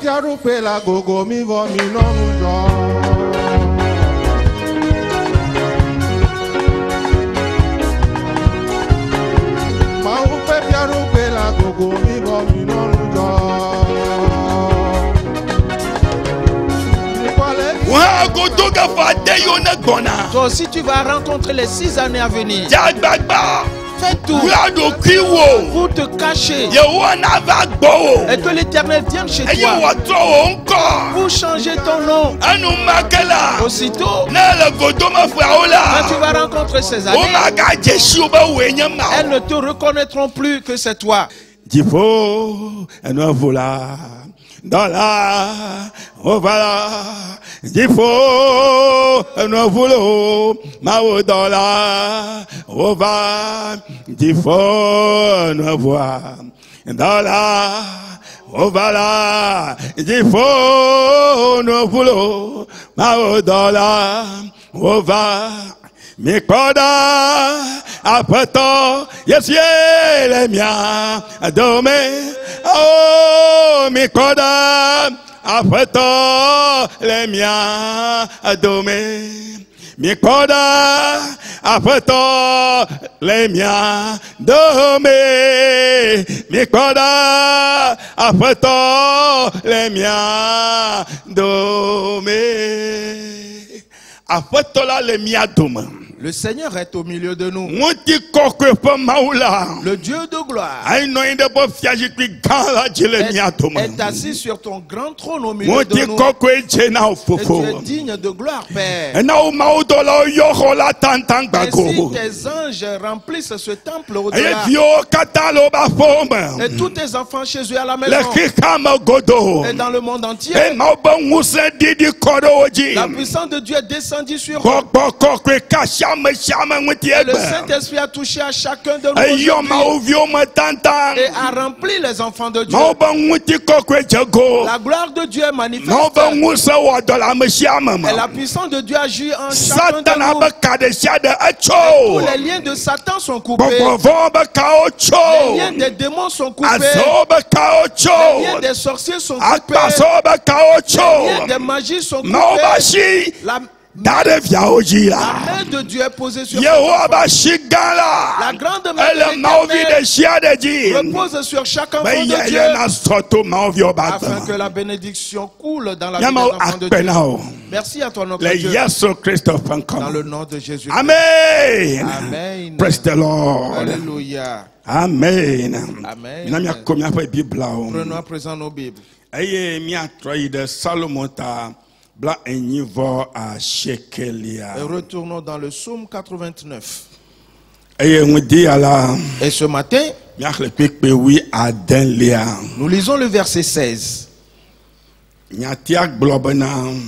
fiarupe la gogo mi vo mi non jo. Ma upe fiarupe la gogo mi vo mi non jo. Toi aussi tu vas rencontrer les 6 années à venir. Fais tout pour te cacher et que l'Éternel vienne chez toi pour changer ton nom. Aussitôt, quand tu vas rencontrer ces années, elles ne te reconnaîtront plus que c'est toi. Dans la, oh voilà, il faut nous voulons, ma dans la, oh va, il faut nous voir, dans la, oh voilà, il faut nous voulons, ma dans la, oh va. Mi koda apato yesie le mia dome oh mi koda apato le mia dome mi koda apato le mia dome mi koda apato le mia dome apato la le mia dome. Le Seigneur est au milieu de nous. Le Dieu de gloire est assis sur ton grand trône au milieu de nous. Et tu es digne de gloire, Père. Ainsi tes anges remplissent ce temple au-delà. Et tous tes enfants chez eux à la maison. Et dans le monde entier. La puissance de Dieu est descendue sur eux. Et le Saint-Esprit a touché à chacun de nous et a rempli les enfants de Dieu. La gloire de Dieu est manifeste. Et la puissance de Dieu agit en chacun de nous. Et tous les liens de Satan sont coupés. Les liens des démons sont coupés. Les liens des sorciers sont coupés. Les liens des magies sont coupés. La main de Dieu est posée sur toi. La grande main de l'Éternel repose sur chaque enfant de Dieu afin que la bénédiction coule dans la vie des enfants de Dieu. Merci à toi, notre Dieu. Dans le nom de Jésus. Amen. Amen. Praise the Lord. Alléluia. Amen. Amen. Prenons à présent nos Bibles. Et retournons dans le psaume 89. Et ce matin, nous lisons le verset 16.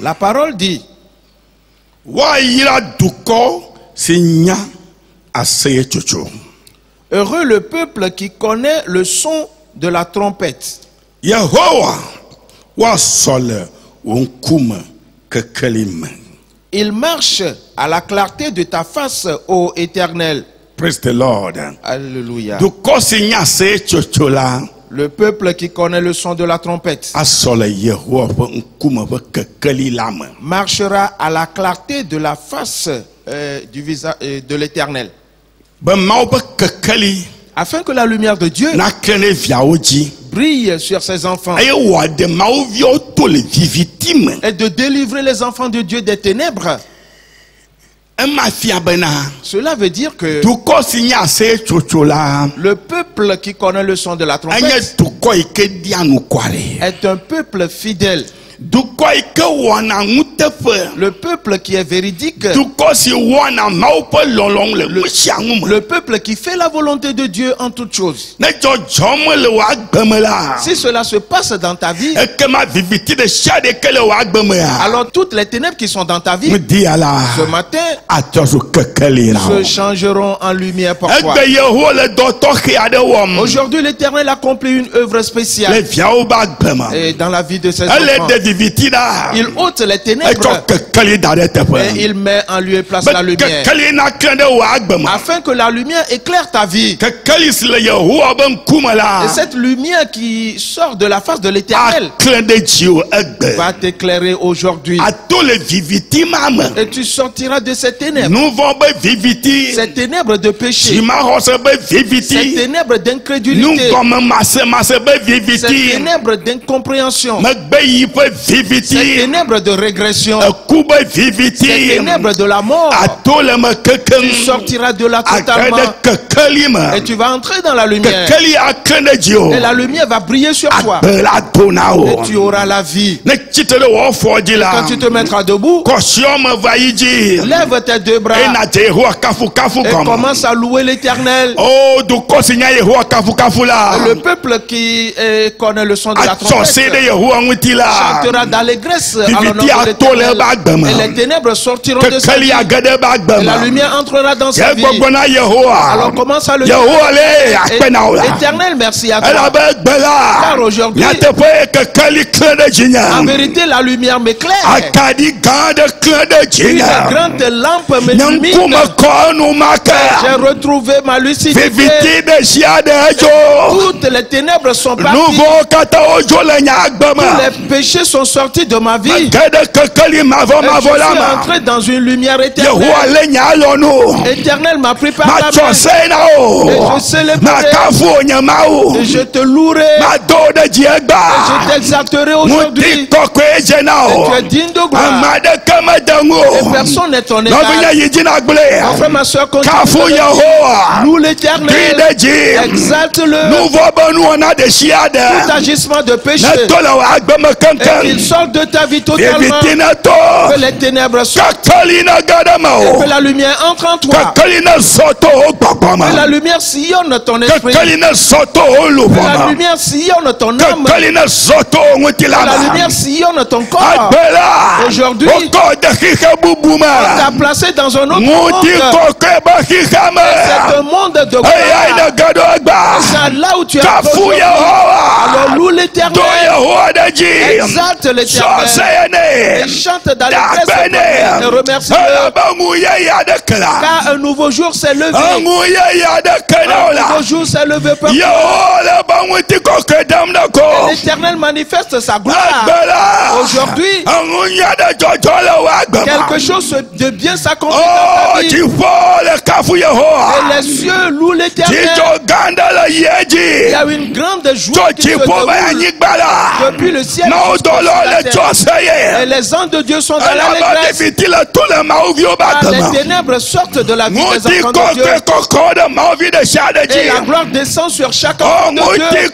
La parole dit: heureux le peuple qui connaît le son de la trompette. Il marche à la clarté de ta face, ô Éternel. Praise the Lord. Alléluia. Le peuple qui connaît le son de la trompette marchera à la clarté de la face du visage de l'Éternel, afin que la lumière de Dieu brille sur ses enfants et de délivrer les enfants de Dieu des ténèbres. Cela veut dire que le peuple qui connaît le son de la trompette est un peuple fidèle. Le peuple qui est véridique, le peuple qui fait la volonté de Dieu en toutes choses. Si cela se passe dans ta vie, alors toutes les ténèbres qui sont dans ta vie ce matin se changeront en lumière pour toi. Aujourd'hui, l'Éternel accomplit une œuvre spéciale et dans la vie de ses enfants. il ôte les ténèbres et il met en lieu et place la lumière, afin que la lumière éclaire ta vie. Et cette lumière qui sort de la face de l'Éternel va t'éclairer aujourd'hui. Et tu sortiras de ces ténèbres. Ces ténèbres de péché, ces ténèbres d'incrédulité, ces ténèbres d'incompréhension, ces ténèbres de régression, ces ténèbres de la mort. Tu sortiras de là totalement et tu vas entrer dans la lumière. Et la lumière va briller sur toi et tu auras la vie. Et quand tu te mettras debout, lève tes deux bras et commence à louer l'Éternel. Le peuple qui connaît le son de la trompette chantera d'allégresse à l'honneur de l'Éternel. Et les ténèbres sortiront de sa vie et la lumière entrera dans sa vie. Alors commence à le dire. Éternel, merci à toi, car aujourd'hui en vérité la lumière m'éclaire. Une grande lampe m'illumine. J'ai retrouvé ma lucidité. Toutes les ténèbres sont parties. Tous les péchés sont sortis de ma vie. Et je suis entré dans une lumière éternelle. Éternel m'a pris par la main. Et je célébrerai. Et je te louerai. Et je t'exalterai aujourd'hui. Et tu es digne de gloire. Et personne n'est ton égal. Mon frère, ma soeur, continue. Loue l'Éternel. Exalte-le. Tout agissement de péché et qu'il sorte de ta vie totalement. Que les ténèbres sortent et que la lumière entre en toi. Que la lumière sillonne ton esprit. Que la lumière sillonne ton âme. Que la lumière sillonne ton corps. Aujourd'hui, on t'a placé dans un autre monde. C'est un monde de gloire. C'est là où tu es. Alors loue l'Éternel. Exalte l'Éternel. Et chante d'allégresse et remercie-le. Car un nouveau jour s'est levé. Un nouveau jour s'est levé pour toi. Et l'Éternel manifeste sa gloire. Aujourd'hui, quelque chose de bien s'accomplit dans ta vie. Et les cieux louent l'Éternel. Il y a une grande joie qui se déroule depuis le ciel jusqu'à la terre. Et les anges de Dieu sont dans l'allégresse. Car les ténèbres sortent de la vie des enfants de Dieu. Et la gloire descend sur chaque enfant de Dieu. Et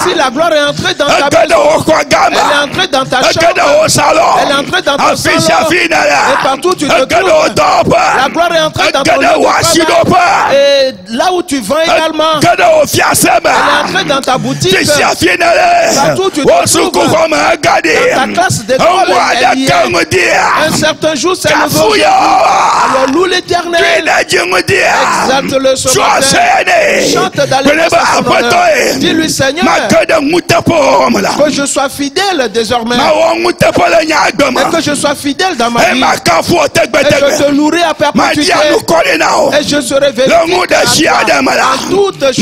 si la gloire est entrée dans ta maison, elle est entrée dans ta chambre, elle est entrée dans ton salon, et partout tu te trouves, la gloire est entrée dans ton lieu de travail. Et là où tu vends également, elle est entrée dans ta boutique. Partout tu te trouves, dans ta classe d'école, elle y est. Un certain jour c'est le jour. Alors loue l'Éternel. Exalte-le ce matin. Chante d'allégresse à son honneur. Dis-lui, Seigneur, que je sois fidèle désormais. Et que je sois fidèle dans ma vie. Et je te louerai à perpétuité. Et je serai vérifié en toutes choses. Je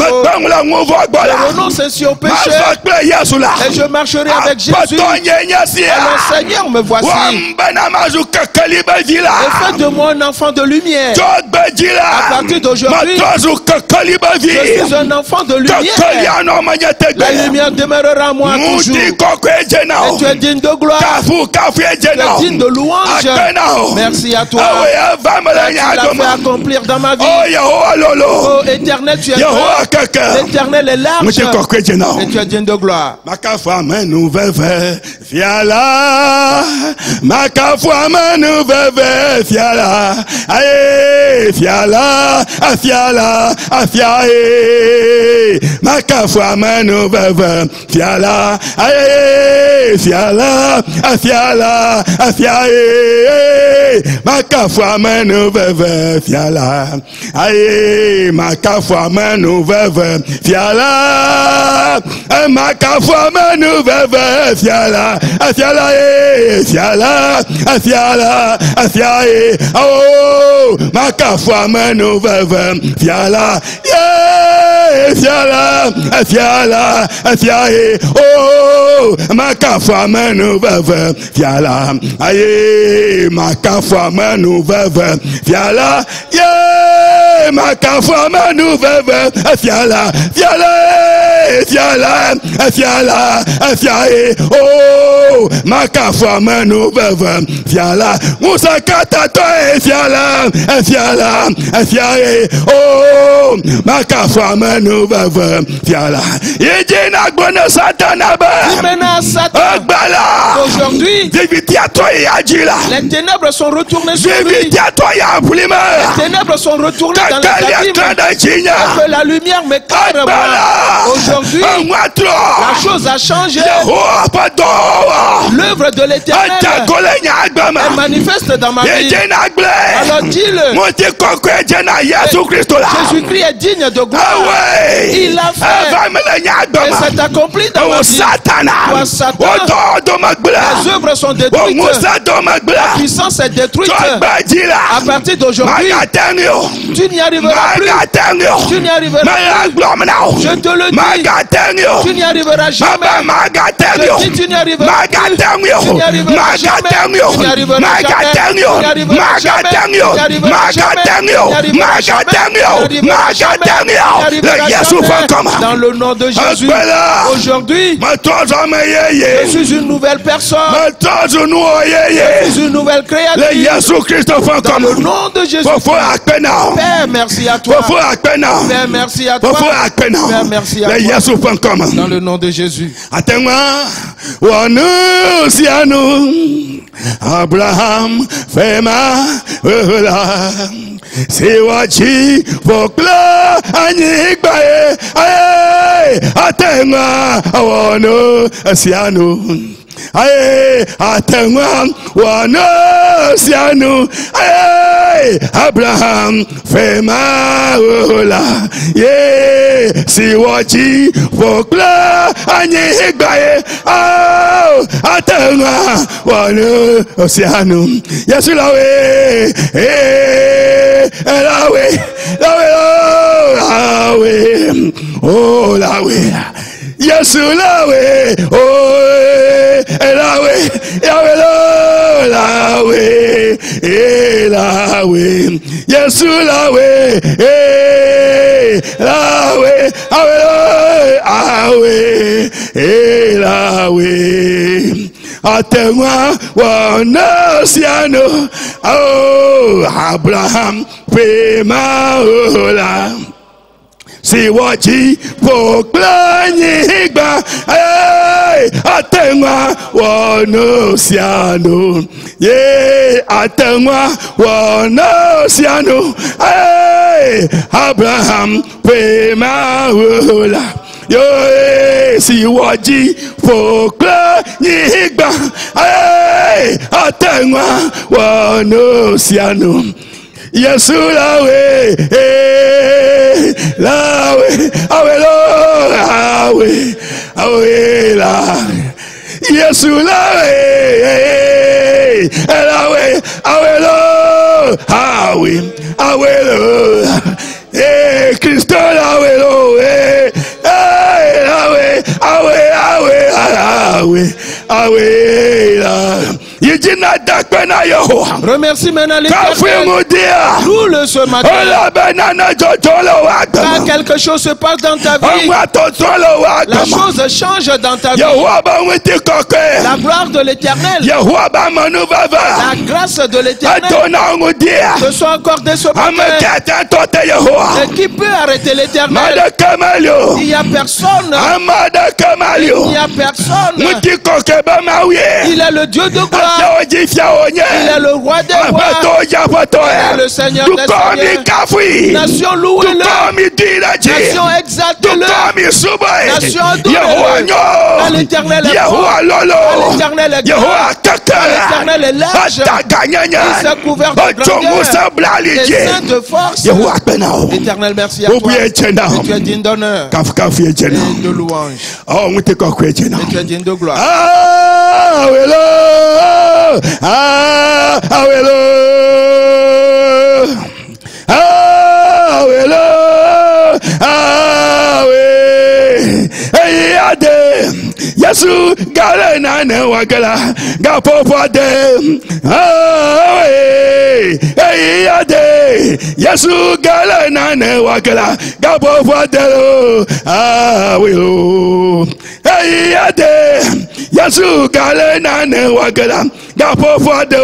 renonce ainsi au péché. Et je marcherai avec Jésus. Alors Seigneur, me voici. Et fais de moi un enfant de lumière. À partir d'aujourd'hui, je suis un enfant de lumière. La lumière demeurera en moi toujours. Et tu es digne de gloire. Tu es digne de louange. Merci à toi. Tu l'as fait accomplir dans ma vie. Oh Éternel, tu es grand. L'Éternel est large. Et tu es digne de gloire. Fiala makafua menu veve fiala fiala fiala fiala fiala oh makafua menu veve fiala fiala fiala fiala oh makafua menu veve fiala aye makafua menu veve fiala makafua menu veve fiala fiala fiala fiala fiala oh makafua menu veve fiala musakata to fiala fiala fiala oh makafua menu veve fiala yejena gbona satana ba aujourd'hui les ténèbres sont retournées sur lui, les ténèbres sont retournées dans les abîmes, que la lumière m'éclaire. Aujourd'hui la chose a changé, l'œuvre de l'Éternel est manifeste dans ma vie. Alors dis-le, Jésus-Christ est digne de gloire, il l'a fait et c'est accompli dans ma vie. Toi Satan, les œuvres sont détruites, la puissance est détruite. À partir d'aujourd'hui tu n'y arriveras plus, tu n'y arriveras plus, je te le dis, tu n'y arriveras jamais, je dis tu n'y arriveras plus, tu n'y arriveras jamais, tu n'y arriveras jamais, dans le nom de Jésus. Aujourd'hui je suis une nouvelle personne, je suis une nouvelle créature dans le nom de Jésus. Père, merci à toi. Père, merci à toi. Père, merci à toi. Dans le nom de Jésus. Abraham fema siwachi vokla anyigbae atenga awono asiano aye atenga wono asiano aye Abraham fema ola ye siwachi vokla anyigbae atenga wono asiano yesu lawe lawe oh lawe yesu lawe oh lawe lawe yesu lawe lawe atenwa wanasiano oh Abraham pema ola siwachi poklanyiba atenwa wanasiano ye atenwa wanasiano Abraham pema ola yo siwaji fokla nyigba atenwa wanosiano yesu lawe la yesu lawe Kristo remercie maintenant l'Éternel. Loue-le ce matin. Quand quelque chose se passe dans ta vie, la chose change dans ta vie. La gloire de l'Éternel, la grâce de l'Éternel te soit accordée ce matin. Et qui peut arrêter l'Éternel? Il n'y a personne. Il n'y a personne. Il est le Dieu de gloire. Il est le roi des rois. Il est le Seigneur des seigneurs. Nation louez-le. Nation Exalte-le. Nation adore-le. Car l'Éternel est fort. Car l'Éternel est grand. Car l'Éternel est large. Il s'est couvert de grandeur. Et saint de force. Éternel, merci à toi. Et tu es digne d'honneur. Et de louange. Et tu es digne de gloire. Yesu gale na ne wagala gapopo de ade Yesu gale na ne wagala gapopo de ade Yesu gale na ne wagala gapopo de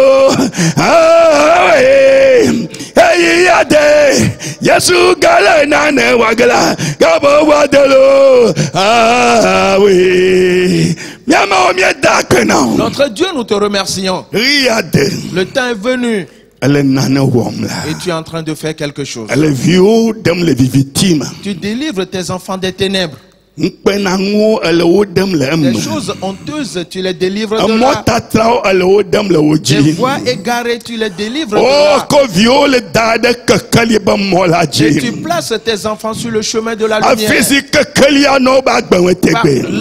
ade Yesu gale na ne wagala gapopo de Notre Dieu, nous te remercions. Le temps est venu. Et tu es en train de faire quelque chose. Tu délivres tes enfants des ténèbres. Des choses honteuses, tu les délivres de là. Des voies égarées, tu les délivres de là. Et tu places tes enfants sur le chemin de la lumière.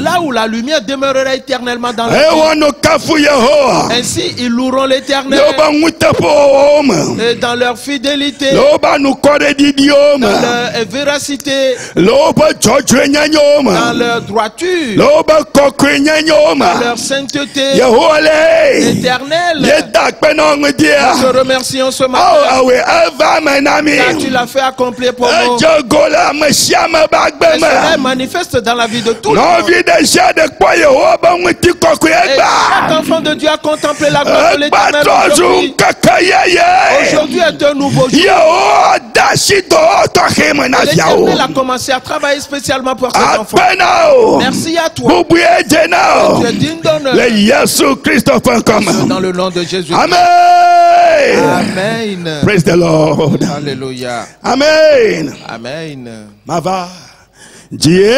Là où la lumière demeurera éternellement dans la vie. Ainsi, ils loueront l'Éternel. Et dans leur fidélité, dans leur véracité, dans leur droiture, dans leur sainteté éternelle. Nous te remercions ce matin, car tu l'as fait accomplir pour nous. Et cela manifeste dans la vie de tout le monde. Et chaque enfant de Dieu a contemplé la gloire de l'Éternel aujourd'hui. Aujourd'hui est un nouveau jour. L'Éternel a commencé à travailler spécialement pour ses enfants. Merci à toi. Tu es digne d'honneur. Dans le nom de Jésus. Amen. Amen. Praise the Lord. Alléluia. Amen. Amen. Mava. Dieu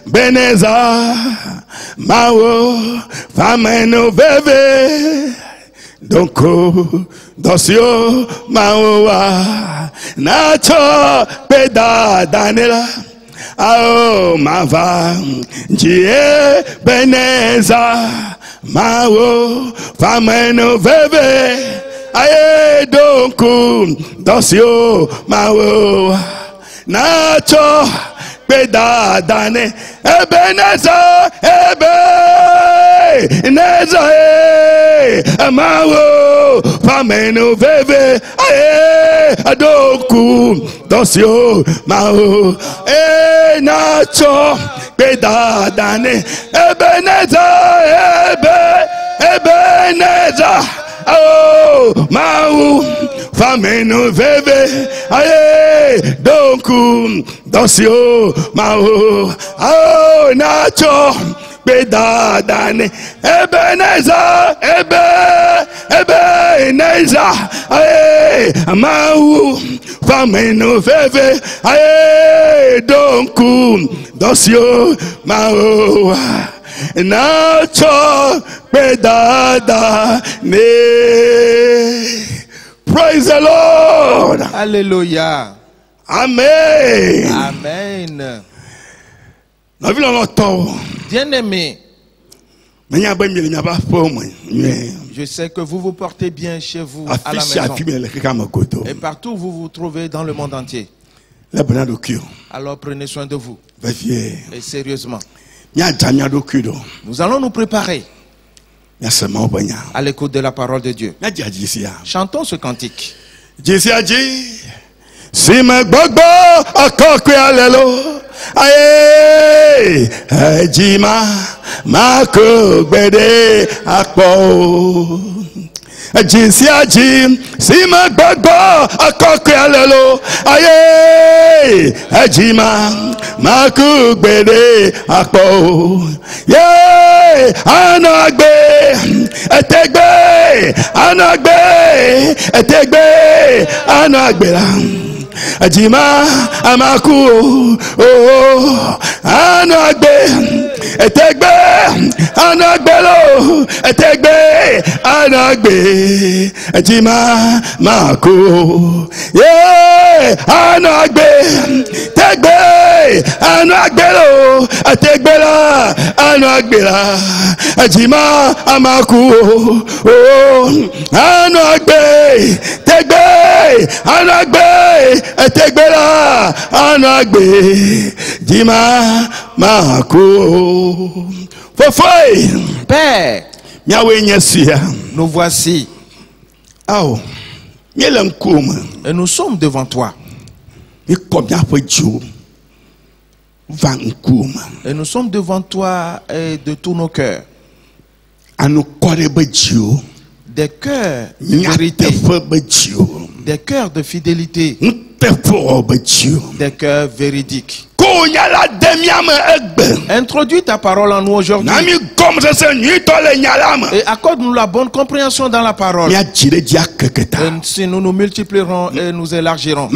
beneza mawo fameno bebe donko dosio mawa nacho peda danela. Oh, mava, Dieu beneza, mao, fameno veve, aye donku, dosio, mao, nacho, peda dane, ebeneza, neza, mao, fameno veve, aye donku, dosio, mao, nacho, peda dane, ebeneza, oh, mau, fameno veve, aye, donku, dosio, mau, oh, nacho, peda dane, ebeneza, aye, mau, fameno veve, aye, donku, dosio, mau, nacho, pedada, ne. Praise the Lord. Alléluia. Amen. Amen. Bien-aimé, je sais que vous vous portez bien chez vous à la maison et partout où vous vous trouvez dans le monde entier. Alors prenez soin de vous. Et sérieusement, nous allons nous préparer à l'écoute de la parole de Dieu. Chantons ce cantique. Si me gbogbo akokwe alelo aye ejima mako gbede akpo ejisi aji si me gbogbo akokwe alelo aye ejima mako gbede akpo ye anagbe etegbe anagbe etegbe anagbera Ajima amaku oh anagbe etegbe anagbelo etegbe anagbe Ajima maku yeah anagbe tegbe anagbelo etegbela anagbela Ajima amaku oh anagbe tegbe anagbe etegbela anagbe Jima mako fofoi Père, miawe nyesia nous voici aw mielem kum et nous sommes devant toi mi ko mia fojo van kum et nous sommes devant toi de tous nos cœurs, anu kore bejio des cœurs de vérité, des cœurs de fidélité, des cœurs véridiques. Introduis ta parole en nous aujourd'hui et accorde-nous la bonne compréhension dans la parole. Et si nous nous multiplierons et nous élargirons. Et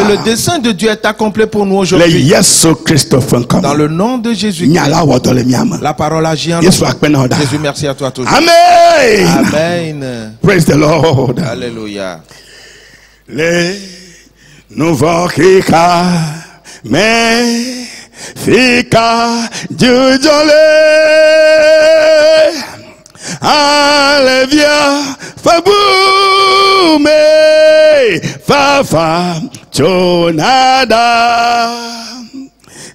le dessein de Dieu est accompli pour nous aujourd'hui. Dans le nom de Jésus, la parole agit en nous. Jésus, merci à toi toujours. Amen. Amen. Praise the Lord. Alléluia. Nouveau Kika, mais Fika Jujole, Alevia Faboume, Fafa Chonada,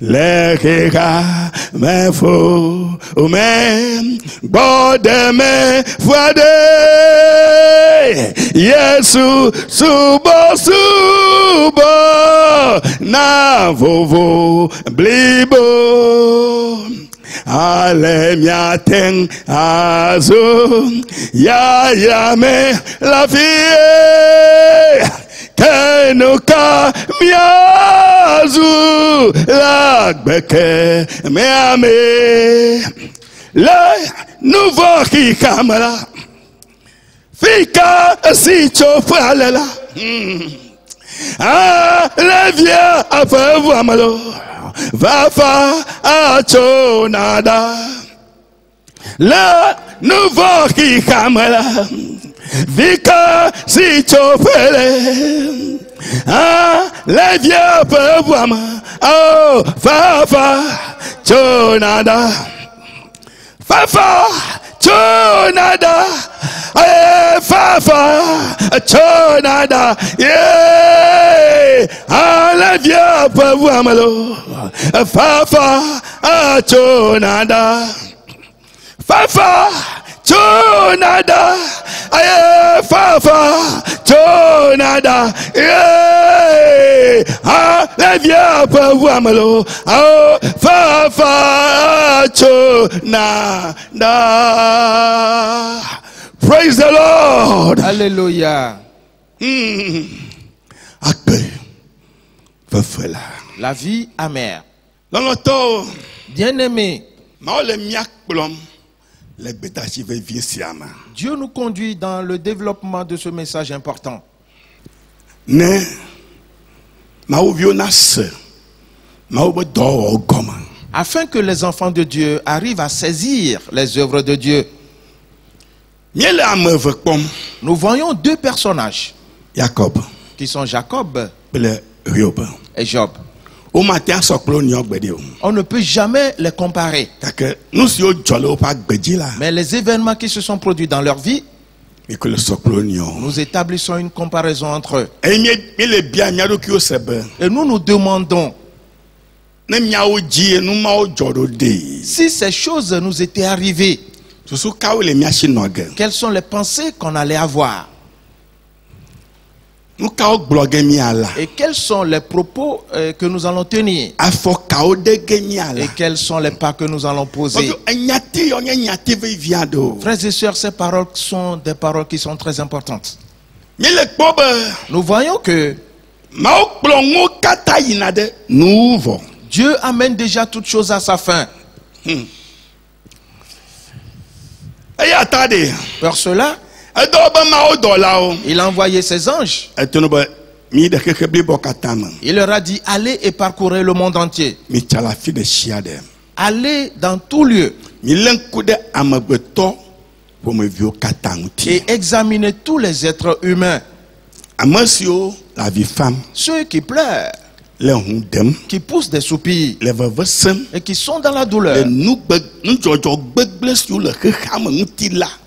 Le Kika, me fou, me bode me fuade, Yesu subo subo na vovo blibo ale miateng azu ya me la vie kenuka miazu la gbeke me ame le nouveau qui camera Fika si chofalela le vieux a fait voir malo va fa a chonada le nouveau qui camera Fika si chofele le vieux peut voir oh fa fa chonada fa fa chonada Fafa chonada yeah ala via pa vuamalo Fafa chonada Fafa chonada Fafa chonada yeah ala via pa vuamalo Fafa chonada. Praise the Lord. Alléluia. La vie amère. Bien-aimé, Dieu nous conduit dans le développement de ce message important. Afin que les enfants de Dieu arrivent à saisir les œuvres de Dieu. Nous voyons deux personnages qui sont Jacob et Job. On ne peut jamais les comparer. Mais les événements qui se sont produits dans leur vie, nous établissons une comparaison entre eux. Et nous nous demandons si ces choses nous étaient arrivées, quelles sont les pensées qu'on allait avoir? Et quels sont les propos que nous allons tenir? Et quels sont les pas que nous allons poser? Frères et sœurs, ces paroles sont des paroles qui sont très importantes. Nous voyons que Dieu amène déjà toutes choses à sa fin. Pour cela, Il a envoyé ses anges. Il leur a dit, allez et parcourez le monde entier. Allez dans tout lieu. Et examinez tous les êtres humains. Ceux qui pleurent, qui poussent des soupirs et qui sont dans la douleur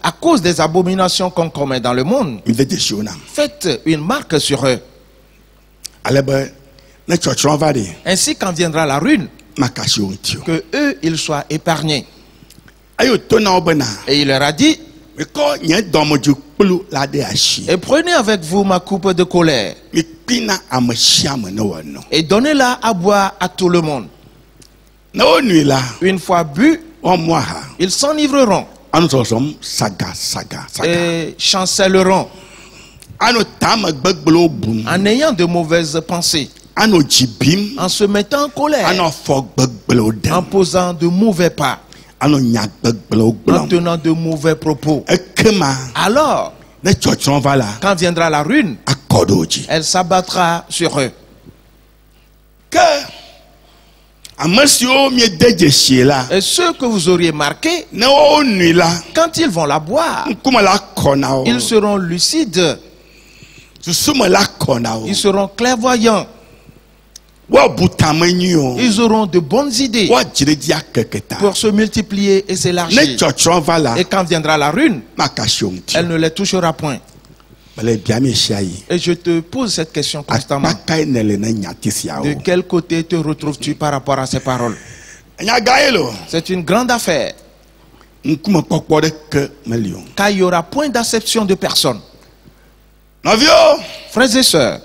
à cause des abominations qu'on commet dans le monde. Faites une marque sur eux. Ainsi, quand viendra la ruine, que eux, ils soient épargnés. Et il leur a dit, et prenez avec vous ma coupe de colère et donnez-la à boire à tout le monde. Une fois bu, ils s'enivreront et chancelleront en ayant de mauvaises pensées, en se mettant en colère, en posant de mauvais pas, en tenant de mauvais propos. Alors, quand viendra la ruine, elle s'abattra sur eux. Et ceux que vous auriez marqués, quand ils vont la boire, ils seront lucides, ils seront clairvoyants, ils auront de bonnes idées pour se multiplier et s'élargir. Et quand viendra la ruine, elle ne les touchera point. Et je te pose cette question constamment. De quel côté te retrouves-tu par rapport à ces paroles? C'est une grande affaire. Car il n'y aura point d'acception de personne. Frères et sœurs,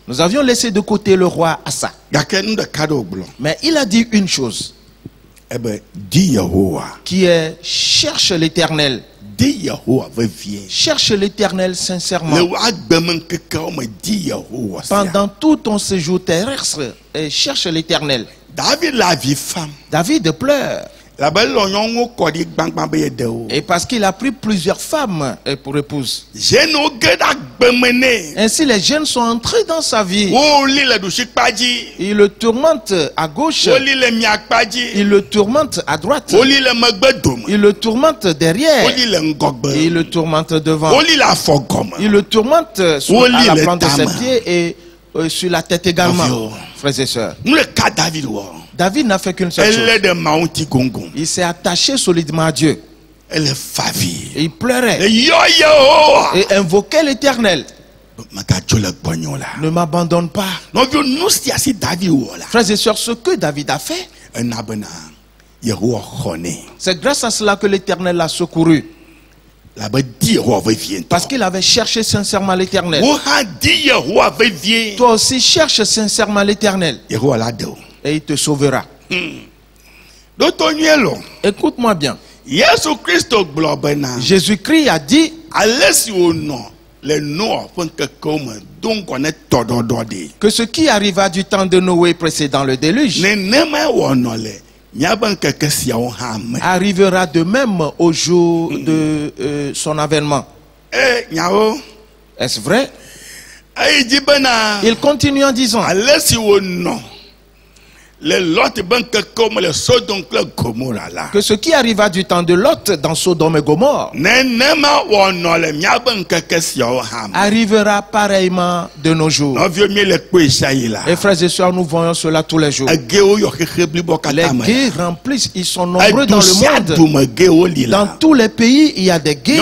nous avions laissé de côté le roi Asa. Mais il a dit une chose, qui est cherche l'Éternel. Cherche l'Éternel sincèrement. Pendant tout ton séjour terrestre, cherche l'Éternel. David pleure. Et parce qu'il a pris plusieurs femmes pour épouse. Ainsi les jeunes sont entrés dans sa vie. Il le tourmente à gauche. Il le tourmente à droite. Il le tourmente derrière. Et il le tourmente devant. Il le tourmente à la plante de ses pieds et sur la tête également. Frères et sœurs, David n'a fait qu'une seule chose. Il s'est attaché solidement à Dieu. Et il pleurait et invoquait l'Éternel. Ne m'abandonne pas. Frères et sœurs, ce que David a fait, c'est grâce à cela que l'Éternel l'a secouru. Parce qu'il avait cherché sincèrement l'Éternel. Toi aussi cherche sincèrement l'Éternel. Et il te sauvera. Écoute-moi bien. Jésus-Christ a dit, que ce qui arriva du temps de Noé précédant le déluge arrivera de même au jour de son avènement. Est-ce vrai? Il continue en disant, que ce qui arriva du temps de Lot dans Sodome et Gomorrhe arrivera pareillement de nos jours. Et frères et sœurs, nous voyons cela tous les jours. Les gays remplissent, ils sont nombreux dans le monde. Dans tous les pays, il y a des gays.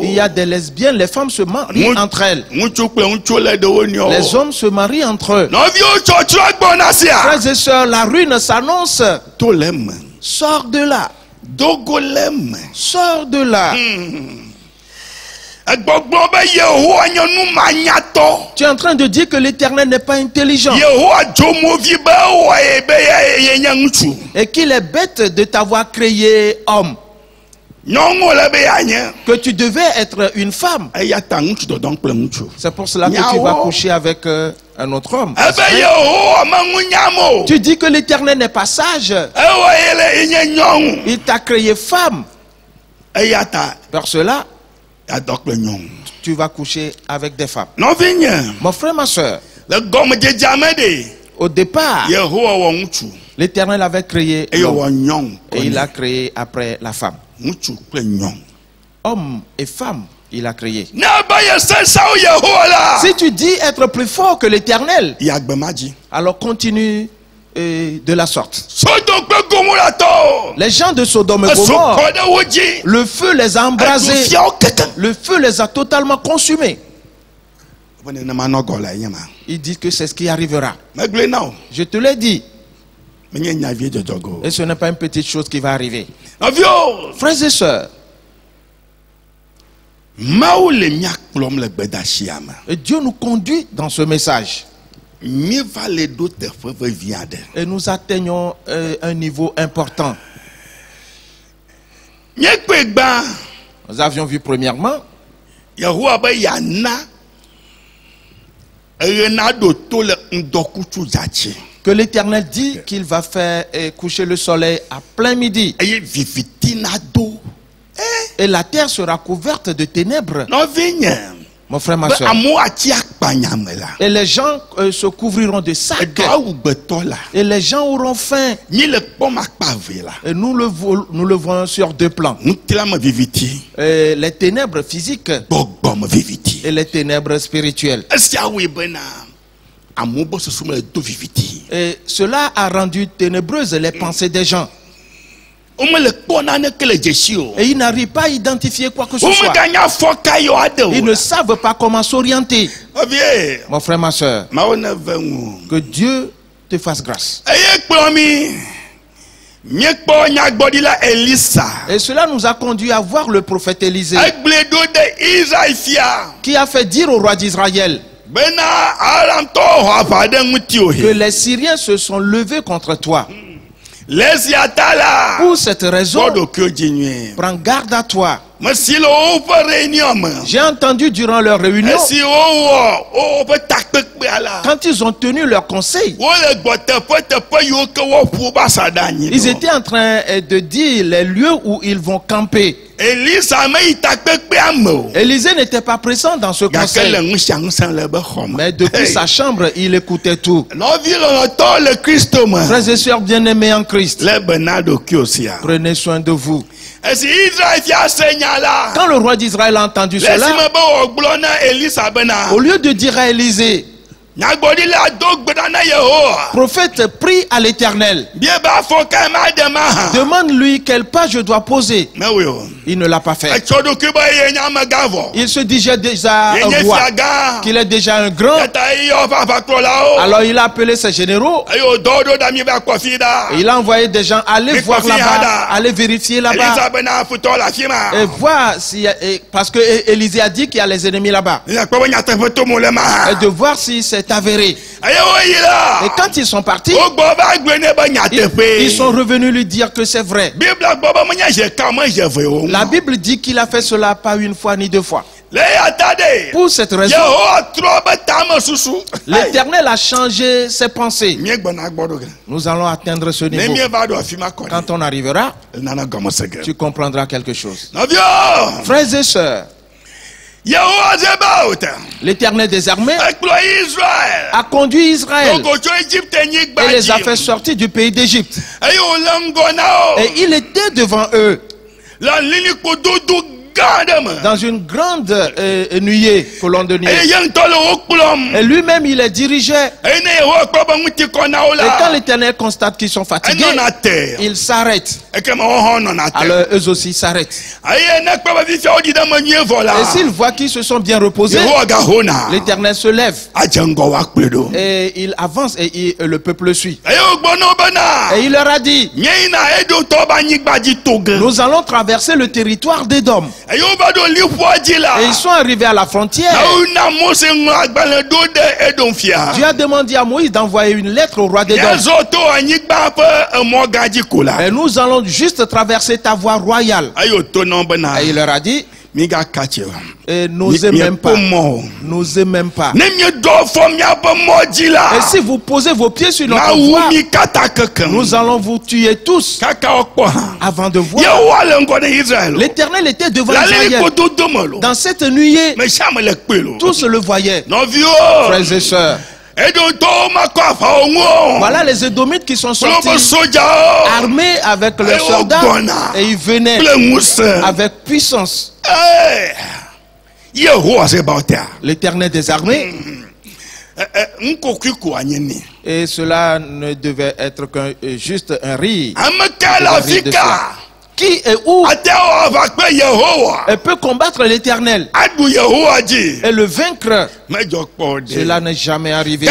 Il y a des lesbiennes, les femmes se marient entre elles. Les hommes se marient entre eux. Frères et sœurs, la ruine s'annonce. Sors de là. Sors de là. Tu es en train de dire que l'Éternel n'est pas intelligent et qu'il est bête de t'avoir créé homme, que tu devais être une femme. C'est pour cela que tu vas coucher avec un autre homme. Tu dis que l'Éternel n'est pas sage. Il t'a créé femme. Pour cela, tu vas coucher avec des femmes. Mon frère, ma soeur, au départ, l'Éternel avait créé l'homme et il a créé après la femme. Homme et femme, il a créé. Si tu dis être plus fort que l'Éternel, alors continue de la sorte. Les gens de Sodome et Gomorrhe, le feu les a embrasés. Le feu les a totalement consumés. Il dit que c'est ce qui arrivera. Je te l'ai dit. Et ce n'est pas une petite chose qui va arriver. Frères et sœurs, et Dieu nous conduit dans ce message. Et nous atteignons un niveau important. Nous avions vu premièrement que l'Éternel dit qu'il va faire coucher le soleil à plein midi. Et la terre sera couverte de ténèbres. Mon frère, ma soeur. Et les gens se couvriront de sacs. Et les gens auront faim. Et nous le voyons sur deux plans. Et les ténèbres physiques et les ténèbres spirituelles. Et cela a rendu ténébreuses les pensées des gens. Et ils n'arrivent pas à identifier quoi que ce soit. Ils ne savent pas comment s'orienter. Mon frère, ma soeur, que Dieu te fasse grâce. Et cela nous a conduit à voir le prophète Élisée, qui a fait dire au roi d'Israël que les Syriens se sont levés contre toi. Pour cette raison, prends garde à toi. J'ai entendu durant leur réunion, quand ils ont tenu leur conseil, ils étaient en train de dire les lieux où ils vont camper. Élisée n'était pas présent dans ce conseil, mais depuis sa chambre, il écoutait tout. Frères et sœurs bien-aimés en Christ, prenez soin de vous. Quand le roi d'Israël a entendu cela, au lieu de dire à Élisée, prophète, prie à l'Éternel, demande-lui quelle pas je dois poser. Il ne l'a pas fait. Il se disait déjà un roi, qu'il est déjà un grand. Alors il a appelé ses généraux et il a envoyé des gens aller voir là-bas, aller vérifier là-bas et voir si, parce que Élisée a dit qu'il y a les ennemis là-bas, et de voir si c'est avéré. Et quand ils sont partis, ils sont revenus lui dire que c'est vrai. La Bible dit qu'il a fait cela pas une fois ni deux fois. Pour cette raison, l'Éternel a changé ses pensées. Nous allons atteindre ce niveau. Quand on arrivera, tu comprendras quelque chose. Frères et sœurs, l'Éternel des armées a conduit Israël et les a fait sortir du pays d'Égypte. Et il était devant eux dans une grande nuée, colonne de nuée. Et lui-même, il les dirigeait. Et quand l'Éternel constate qu'ils sont fatigués, il s'arrête. Alors eux aussi s'arrêtent. Et s'il voit qu'ils se sont bien reposés, l'Éternel se lève. Et il avance et le peuple le suit. Et il leur a dit, nous allons traverser le territoire d'Édom. Et ils sont arrivés à la frontière. Dieu a demandé à Moïse d'envoyer une lettre au roi d'Édom. Et nous allons juste traverser ta voie royale. Et il leur a dit, Et n'osez même pas. N'osez même pas. Et si vous posez vos pieds sur notre voie, nous allons vous tuer tous. Avant de voir, l'Éternel était devant Israël. Dans cette nuée, tous le voyaient. Frères et sœurs, voilà les Édomites qui sont sortis armés avec leurs soldats et ils venaient avec puissance. L'Éternel des armées. Et cela ne devait être qu'un juste un rire. Qui et où et peut combattre l'Éternel et le vaincre? Cela n'est jamais arrivé.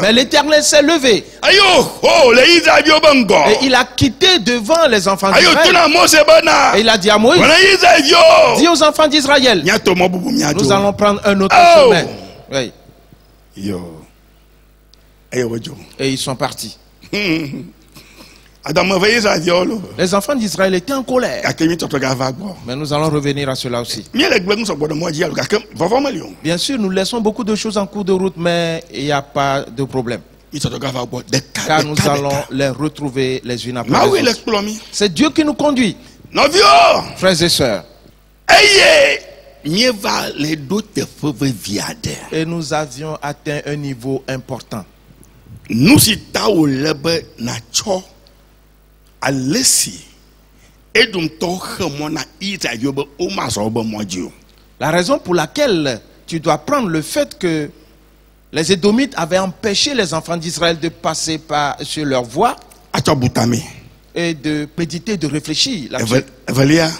Mais l'Éternel s'est levé et il a quitté devant les enfants d'Israël. Et il a dit à Moïse, dis aux enfants d'Israël, nous allons prendre un autre chemin. Oui. Et ils sont partis. Les enfants d'Israël étaient en colère. Mais nous allons revenir à cela aussi. Bien sûr, nous laissons beaucoup de choses en cours de route, mais il n'y a pas de problème. Car nous allons les retrouver les unes après les autres. C'est Dieu qui nous conduit. Frères et sœurs. Et nous avions atteint un niveau important. La raison pour laquelle tu dois prendre le fait que les Édomites avaient empêché les enfants d'Israël de passer sur leur voie et de méditer, de réfléchir. La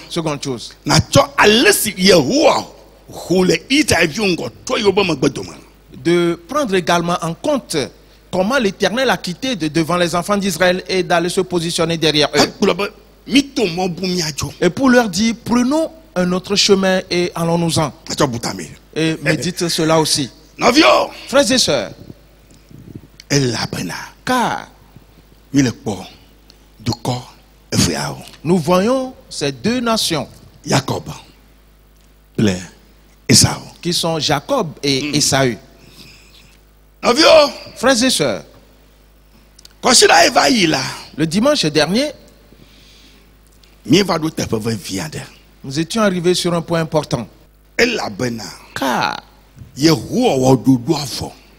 seconde chose. De prendre également en compte comment l'Éternel a quitté devant les enfants d'Israël et d'aller se positionner derrière eux. Et pour leur dire, prenons un autre chemin et allons-nous-en. Et médite cela aussi. Frères et sœurs, car nous voyons ces deux nations qui sont Jacob et Ésaü. Frères et sœurs, le dimanche dernier, nous étions arrivés sur un point important. Car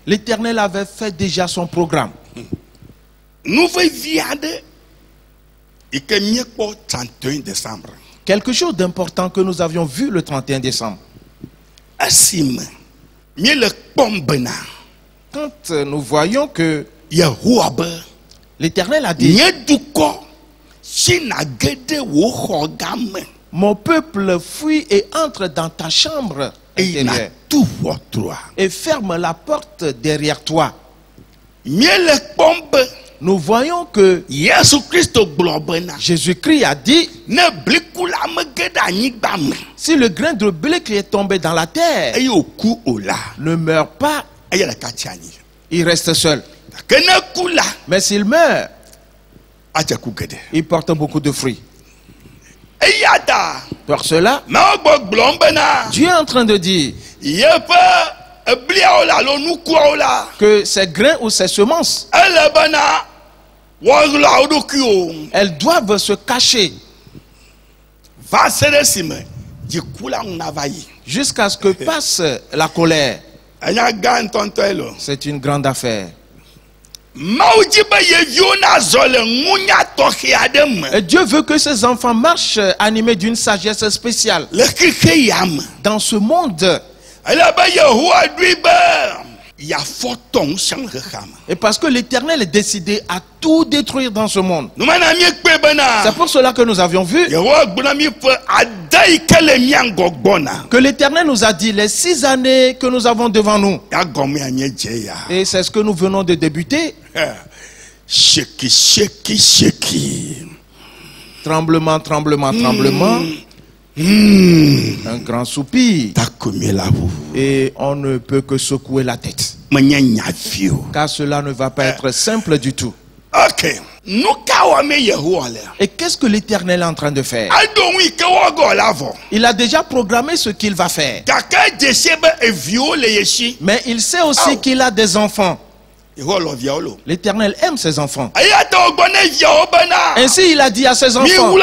l'Éternel avait fait déjà son programme. Quelque chose d'important que nous avions vu le 31 décembre. Quand nous voyons que l'Éternel a dit, mon peuple fuit et entre dans ta chambre intérieure et ferme la porte derrière toi. Nous voyons que Jésus-Christ a dit, si le grain de blé qui est tombé dans la terre ne meurt pas, il reste seul. Mais s'il meurt, il porte beaucoup de fruits. Pour cela, Dieu est en train de dire que ces grains ou ces semences, elles doivent se cacher jusqu'à ce que passe la colère. C'est une grande affaire. Et Dieu veut que ses enfants marchent animés d'une sagesse spéciale dans ce monde. Et parce que l'Éternel est décidé à tout détruire dans ce monde. C'est pour cela que nous avions vu que l'Éternel nous a dit les 6 années que nous avons devant nous. Et c'est ce que nous venons de débuter. Tremblement, tremblement, tremblement. Un grand soupir. Et on ne peut que secouer la tête. Car cela ne va pas être simple du tout. Ok. Et qu'est-ce que l'Éternel est en train de faire? Il a déjà programmé ce qu'il va faire. Mais il sait aussi qu'il a des enfants. L'Éternel aime ses enfants. Ainsi il a dit à ses enfants,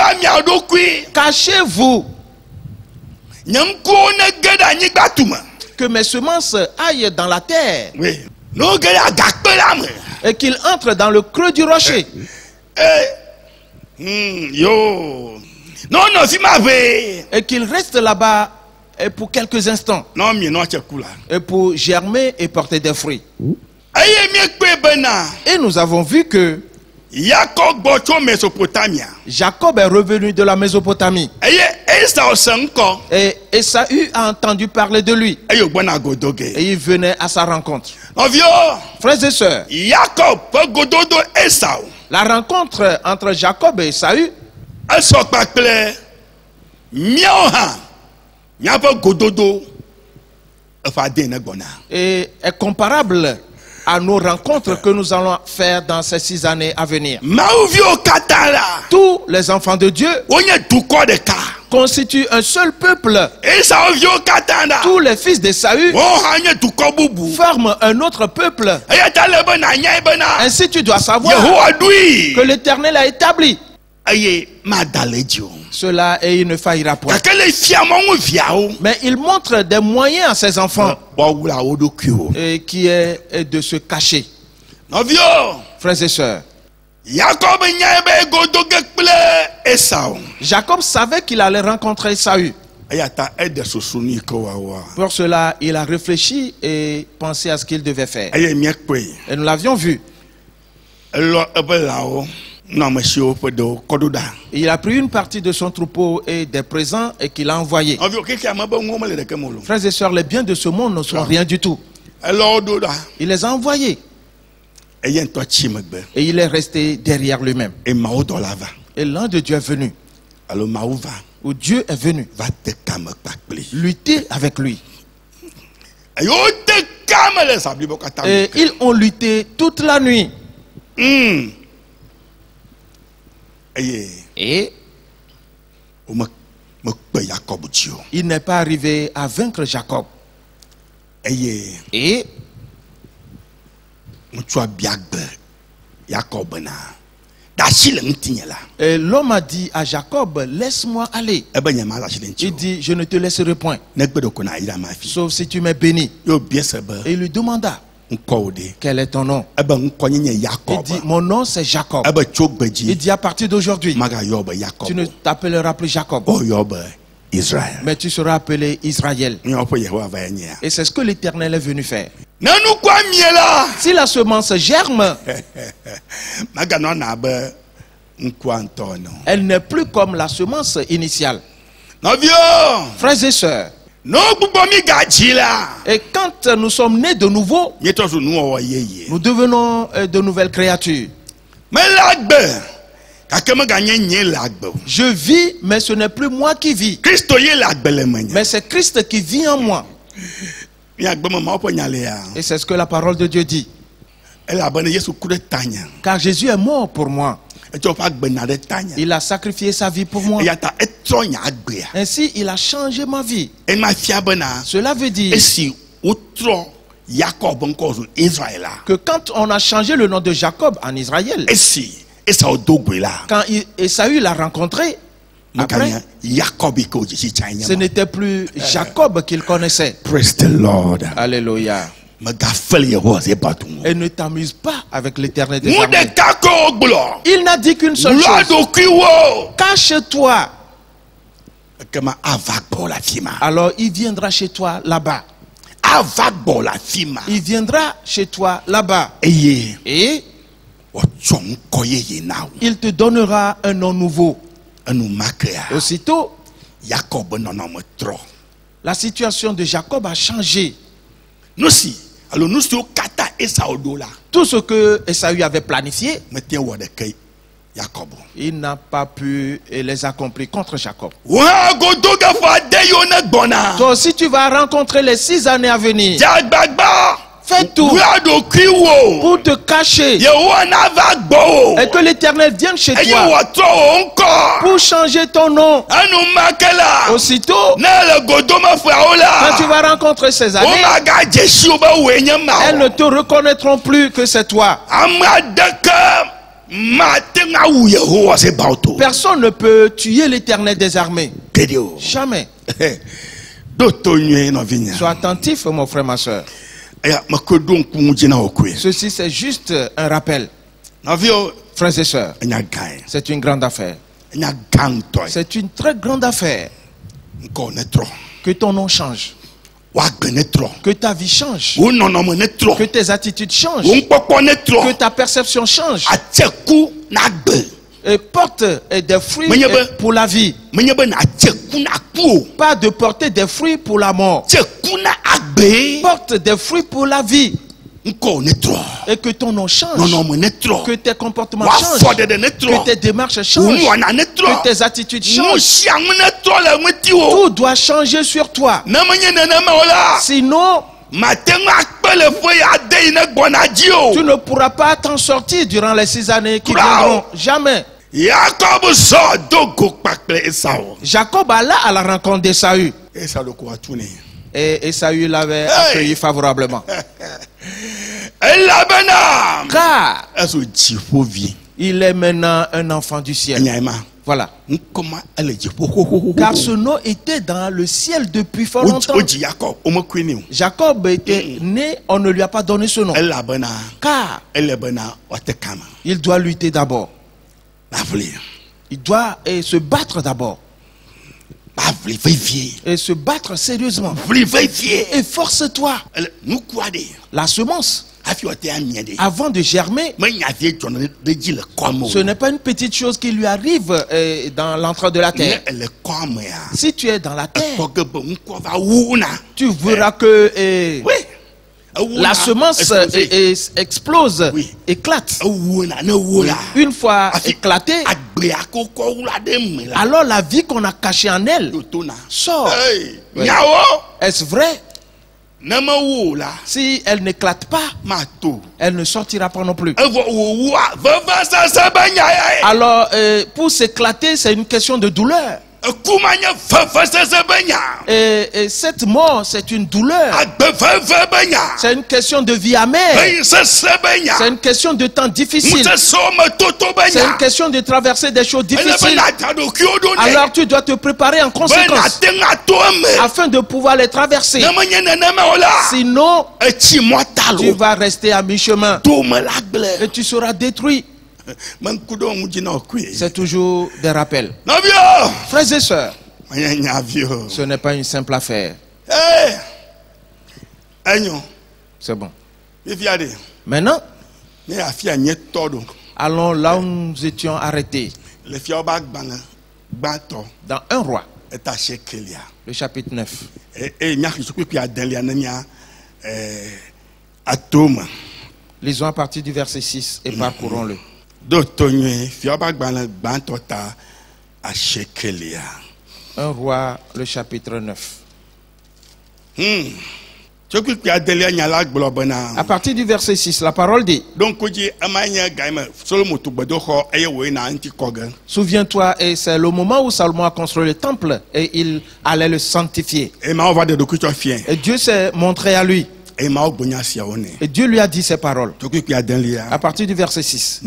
cachez-vous, que mes semences aillent dans la terre, et qu'il entre dans le creux du rocher. Et qu'il reste là-bas pour quelques instants, et pour germer et porter des fruits. Et nous avons vu que Jacob est revenu de la Mésopotamie. Et Ésaü a entendu parler de lui. Et il venait à sa rencontre. Frères et sœurs, la rencontre entre Jacob et Ésaü est comparable à nos rencontres que nous allons faire dans ces 6 années à venir. Tous les enfants de Dieu constituent un seul peuple. Tous les fils d'Ésaü forment un autre peuple. Ainsi tu dois savoir que l'Éternel a établi cela et il ne faillira point. Mais il montre des moyens à ses enfants et qui est de se cacher. Frères et sœurs, Jacob savait qu'il allait rencontrer Ésaü. Pour cela, il a réfléchi et pensé à ce qu'il devait faire. Et nous l'avions vu. Il a pris une partie de son troupeau et des présents et qu'il a envoyé. Frères et sœurs, les biens de ce monde ne sont rien du tout. Il les a envoyés. Et il est resté derrière lui-même. Et l'ange de Dieu est venu. Où Dieu est venu lutter avec lui. Et ils ont lutté toute la nuit. Et il n'est pas arrivé à vaincre Jacob. Et l'homme a dit à Jacob, laisse-moi aller. Il dit, je ne te laisserai point, sauf si tu m'es béni. Et il lui demanda, quel est ton nom? Il dit, mon nom c'est Jacob. Il dit, à partir d'aujourd'hui, tu ne t'appelleras plus Jacob, mais tu seras appelé Israël. Et c'est ce que l'Éternel est venu faire. Si la semence germe, elle n'est plus comme la semence initiale. Frères et sœurs, et quand nous sommes nés de nouveau, nous devenons de nouvelles créatures. Je vis, mais ce n'est plus moi qui vis, mais c'est Christ qui vit en moi. Et c'est ce que la parole de Dieu dit. Car Jésus est mort pour moi. Il a sacrifié sa vie pour moi. Ainsi, il a changé ma vie. Cela veut dire que quand on a changé le nom de Jacob en Israël, quand Ésaü l'a rencontré, après, ce n'était plus Jacob qu'il connaissait. Praise the Lord. Alléluia. Et ne t'amuse pas avec l'Éternel des armées. Il n'a dit qu'une seule chose. Cache-toi. Alors il viendra chez toi là-bas. Il viendra chez toi là-bas. Et il te donnera un nom nouveau. Aussitôt, la situation de Jacob a changé. Tout ce que Ésaü avait planifié, il n'a pas pu les accomplir contre Jacob. Toi aussi tu vas rencontrer les 6 années à venir. Fais tout pour te cacher et que l'Éternel vienne chez toi pour changer ton nom. Aussitôt, quand tu vas rencontrer ces années, elles ne te reconnaîtront plus que c'est toi. Personne ne peut tuer l'Éternel des armées. Jamais. Sois attentif, mon frère, ma soeur. Ceci, c'est juste un rappel. Frères et sœurs, c'est une grande affaire. C'est une très grande affaire. Que ton nom change. Que ta vie change. Que tes attitudes changent. Que ta perception change. Et porte des fruits pour la vie. Pas de porter des fruits pour la mort. Porte des fruits pour la vie. Et que ton nom change. Que tes comportements changent. Que tes démarches changent. Que tes attitudes changent. Tout doit changer sur toi. Sinon, tu ne pourras pas t'en sortir durant les 6 années qui viendront. Jamais. Jacob alla à la rencontre d'Ésaü. Et Ésaü l'avait accueilli favorablement. Car il est maintenant un enfant du ciel. Voilà. Car ce nom était dans le ciel depuis fort longtemps. Jacob était né, on ne lui a pas donné ce nom. Car il doit lutter d'abord. Il doit se battre d'abord. Et se battre sérieusement. Et force-toi. La semence, avant de germer, ce n'est pas une petite chose qui lui arrive dans l'entrée de la terre. Si tu es dans la terre, tu verras que la semence explose, éclate. Une fois éclatée, alors la vie qu'on a cachée en elle sort. Oui. Est-ce vrai? Si elle n'éclate pas, elle ne sortira pas non plus. Alors, pour s'éclater, c'est une question de douleur. Et cette mort, c'est une douleur. C'est une question de vie amère. C'est une question de temps difficile. C'est une question de traverser des choses difficiles. Alors tu dois te préparer en conséquence afin de pouvoir les traverser. Sinon, tu vas rester à mi-chemin et tu seras détruit. C'est toujours des rappels. Frères et sœurs, ce n'est pas une simple affaire. C'est bon. Maintenant, allons là où nous étions arrêtés. Dans 1 Roi, le chapitre 9. Lisons à partir du verset 6 et parcourons-le. 1 Roi, le chapitre 9. À partir du verset 6, la parole dit: souviens-toi, et c'est le moment où Salomon a construit le temple et il allait le sanctifier. Et Dieu s'est montré à lui. Et Dieu lui a dit ces paroles. À partir du verset 6.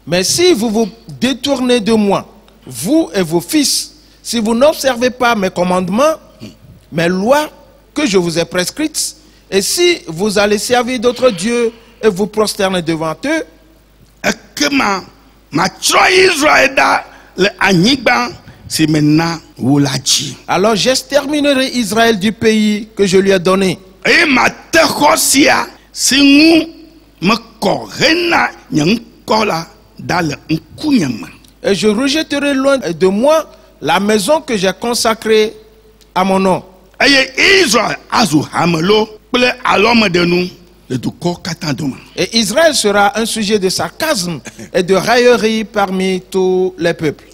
Mais si vous vous détournez de moi, vous et vos fils, si vous n'observez pas mes commandements, mes lois que je vous ai prescrites, et si vous allez servir d'autres dieux et vous prosterner devant eux, alors j'exterminerai Israël du pays que je lui ai donné. Et je rejetterai loin de moi la maison que j'ai consacrée à mon nom. Et Israël sera un sujet de sarcasme et de raillerie parmi tous les peuples.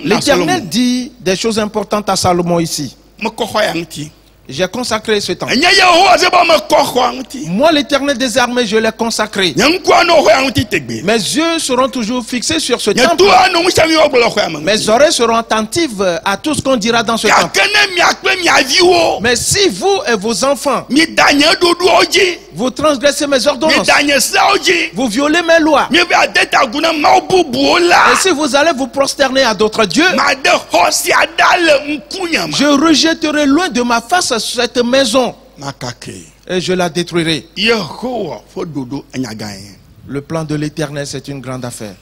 L'Éternel dit des choses importantes à Salomon ici. J'ai consacré ce temps. Moi, l'Éternel des armées, je l'ai consacré. Mes yeux seront toujours fixés sur ce temple. Mes oreilles seront attentives à tout ce qu'on dira dans ce temple. Mais si vous et vos enfants, vous transgressez mes ordonnances, vous violez mes lois, et si vous allez vous prosterner à d'autres dieux, je rejetterai loin de ma face cette maison et je la détruirai. Le plan de l'Éternel, c'est une grande affaire.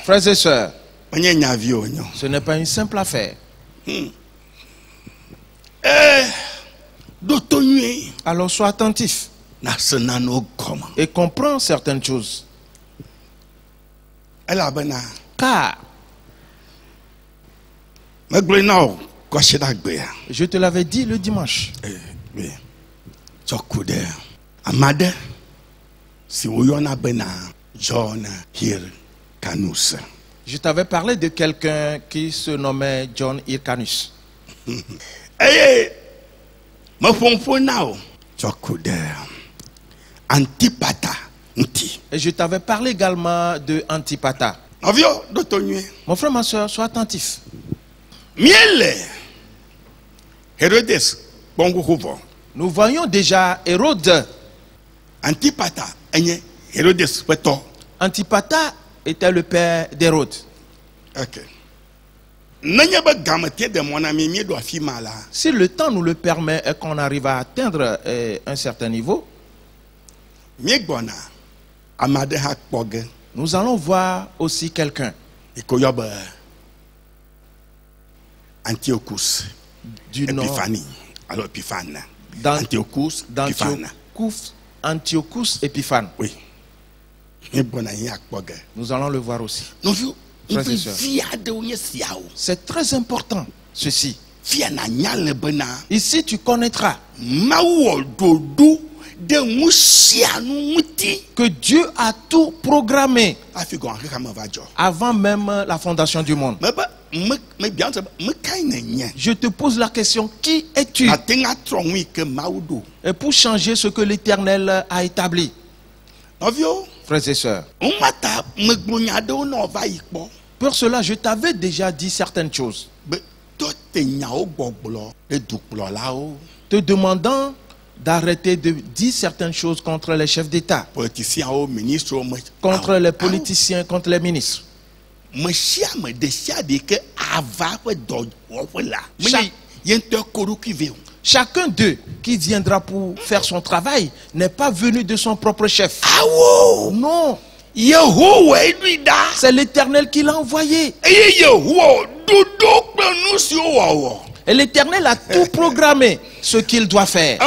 Frères et sœurs, ce n'est pas une simple affaire. Alors sois attentif et comprends certaines choses. Car je te l'avais dit le dimanche. Je t'avais parlé de quelqu'un qui se nommait John Hyrcanus. Et je t'avais parlé également de Antipata. Mon frère, ma soeur, sois attentif. Nous voyons déjà Hérode. Antipata était le père d'Hérode. Si le temps nous le permet et qu'on arrive à atteindre un certain niveau, nous allons voir aussi quelqu'un du nom Antiochus Épiphane. Oui. Nous allons le voir aussi. C'est très important ceci. Ici tu connaîtras que Dieu a tout programmé avant même la fondation du monde. Je te pose la question, qui es-tu? Et pour changer ce que l'Éternel a établi. Frères et sœurs, pour cela je t'avais déjà dit certaines choses, te demandant d'arrêter de dire certaines choses contre les chefs d'État, contre les politiciens, contre les ministres. Chacun d'eux qui viendra pour faire son travail n'est pas venu de son propre chef. Non. C'est l'Éternel qui l'a envoyé. Et l'Éternel a tout programmé ce qu'il doit faire.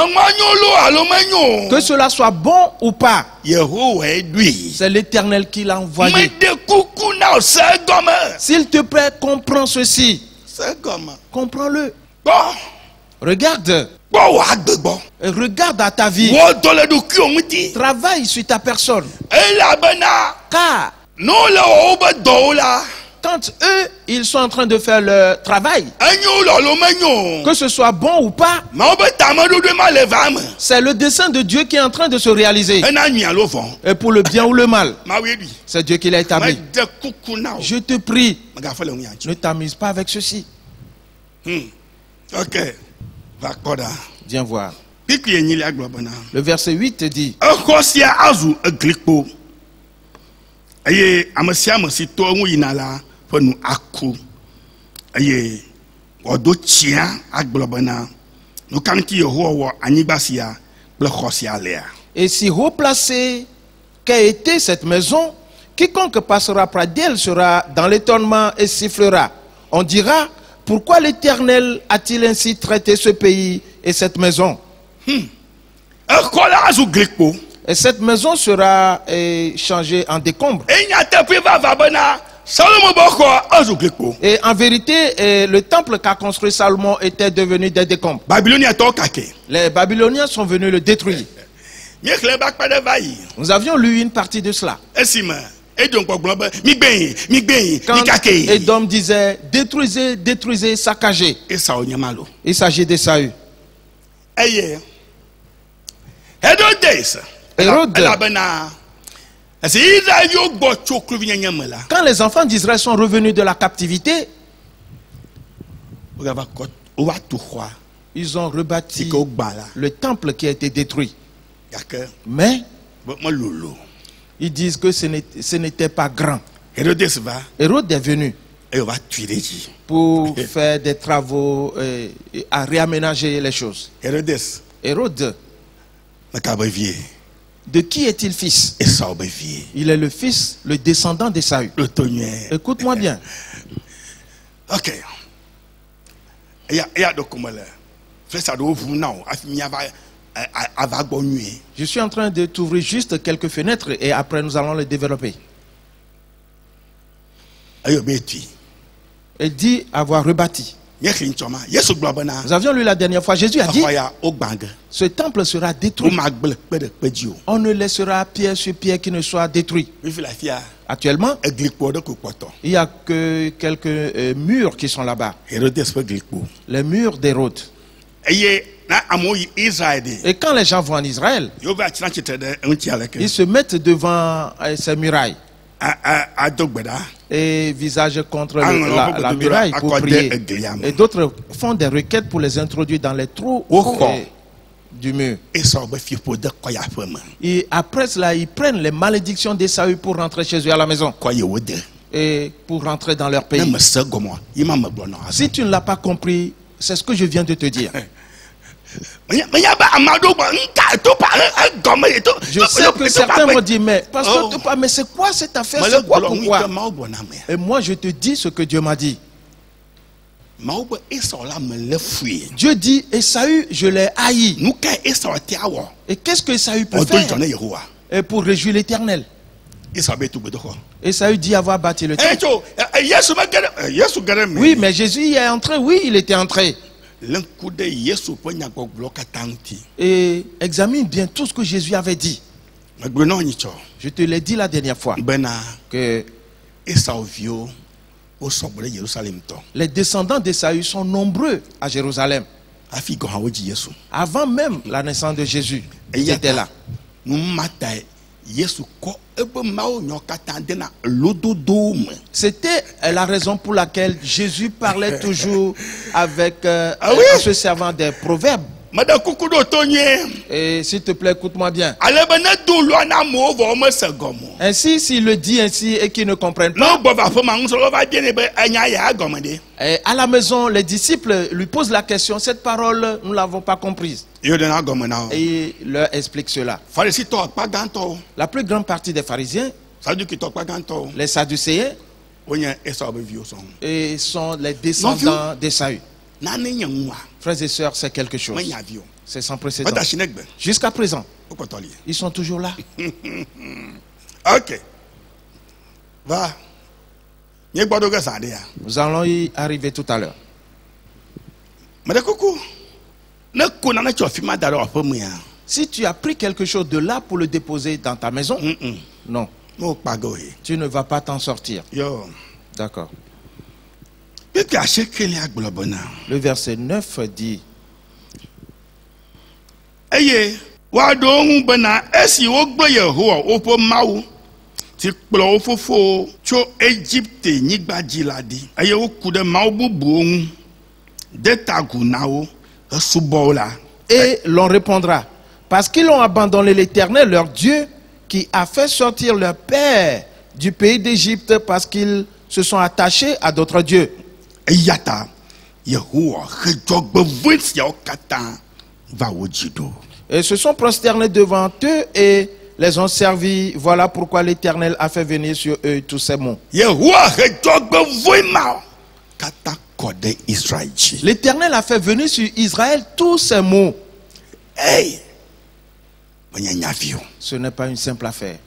Que cela soit bon ou pas, c'est l'Éternel qui l'a envoyé. S'il te plaît, comprends ceci. Comprends-le. Regarde. Et regarde à ta vie. Travaille sur ta personne. Car quand eux, ils sont en train de faire leur travail, que ce soit bon ou pas, c'est le dessein de Dieu qui est en train de se réaliser. Et pour le bien ou le mal, c'est Dieu qui l'a établi. Je te prie, ne t'amuse pas avec ceci. Viens voir. Le verset 8 dit: et si haut placé qu'a été cette maison, quiconque passera près d'elle sera dans l'étonnement et sifflera. On dira: pourquoi l'Éternel a-t-il ainsi traité ce pays et cette maison? Et cette maison sera changée en décombre. Et en vérité, le temple qu'a construit Salomon était devenu des décombres. Les Babyloniens sont venus le détruire. Nous avions lu une partie de cela. Quand Édom disait détruisez, détruisez, saccagez. Il s'agit d'Ésaü. Hérode. Quand les enfants d'Israël sont revenus de la captivité, ils ont rebâti le temple qui a été détruit. Mais ils disent que ce n'était pas grand. Hérode est venu pour faire des travaux à réaménager les choses. Hérode, de qui est-il fils? Il est le fils, le descendant d'Ésaü. Écoute-moi bien. Ok. Je suis en train de t'ouvrir juste quelques fenêtres et après nous allons les développer. Il dit avoir rebâti. Nous avions lu la dernière fois, Jésus a dit, ce temple sera détruit. On ne laissera pierre sur pierre qui ne soit détruit. Actuellement, il n'y a que quelques murs qui sont là-bas. Les murs d'Hérode. Et quand les gens vont en Israël, ils se mettent devant ces murailles et visage contre la muraille pour prier. Et d'autres font des requêtes pour les introduire dans les trous du mur. Et après cela, ils prennent les malédictions d'Ésaü pour rentrer chez eux à la maison et pour rentrer dans leur pays. Si tu ne l'as pas compris, c'est ce que je viens de te dire. Je sais que certains vont dire, mais pasteur, mais c'est quoi cette affaire? C'est quoi, pourquoi? Et moi je te dis ce que Dieu m'a dit. Dieu dit, Ésaü, je l'ai haï. Et qu'est-ce que Ésaü peut faire? Et pour réjouir l'Éternel. Ésaü dit avoir bâti le temple. Oui, mais Jésus y est entré. Oui, il était entré. Et examine bien tout ce que Jésus avait dit. Je te l'ai dit la dernière fois que les descendants d'Ésaü sont nombreux à Jérusalem. Avant même la naissance de Jésus, ils étaient là. C'était la raison pour laquelle Jésus parlait toujours avec en se servant des proverbes. Et s'il te plaît, écoute-moi bien. Ainsi, s'il le dit ainsi et qu'ils ne comprennent pas, et à la maison, les disciples lui posent la question, cette parole, nous ne l'avons pas comprise. Et il leur explique cela. La plus grande partie des pharisiens, les sadducéens, et sont les descendants d'Ésaü. Frères et sœurs, c'est quelque chose. C'est sans précédent. Jusqu'à présent, ils sont toujours là. Ok. Va. Nous allons y arriver tout à l'heure. Si tu as pris quelque chose de là pour le déposer dans ta maison, non. Tu ne vas pas t'en sortir. D'accord. Le verset 9 dit, et l'on répondra, parce qu'ils ont abandonné l'Éternel, leur Dieu, qui a fait sortir leur père du pays d'Égypte, parce qu'ils se sont attachés à d'autres dieux. Et se sont prosternés devant eux et les ont servis. Voilà pourquoi l'Éternel a fait venir sur eux tous ces maux. L'Éternel a fait venir sur Israël tous ces maux. Ce n'est pas une simple affaire.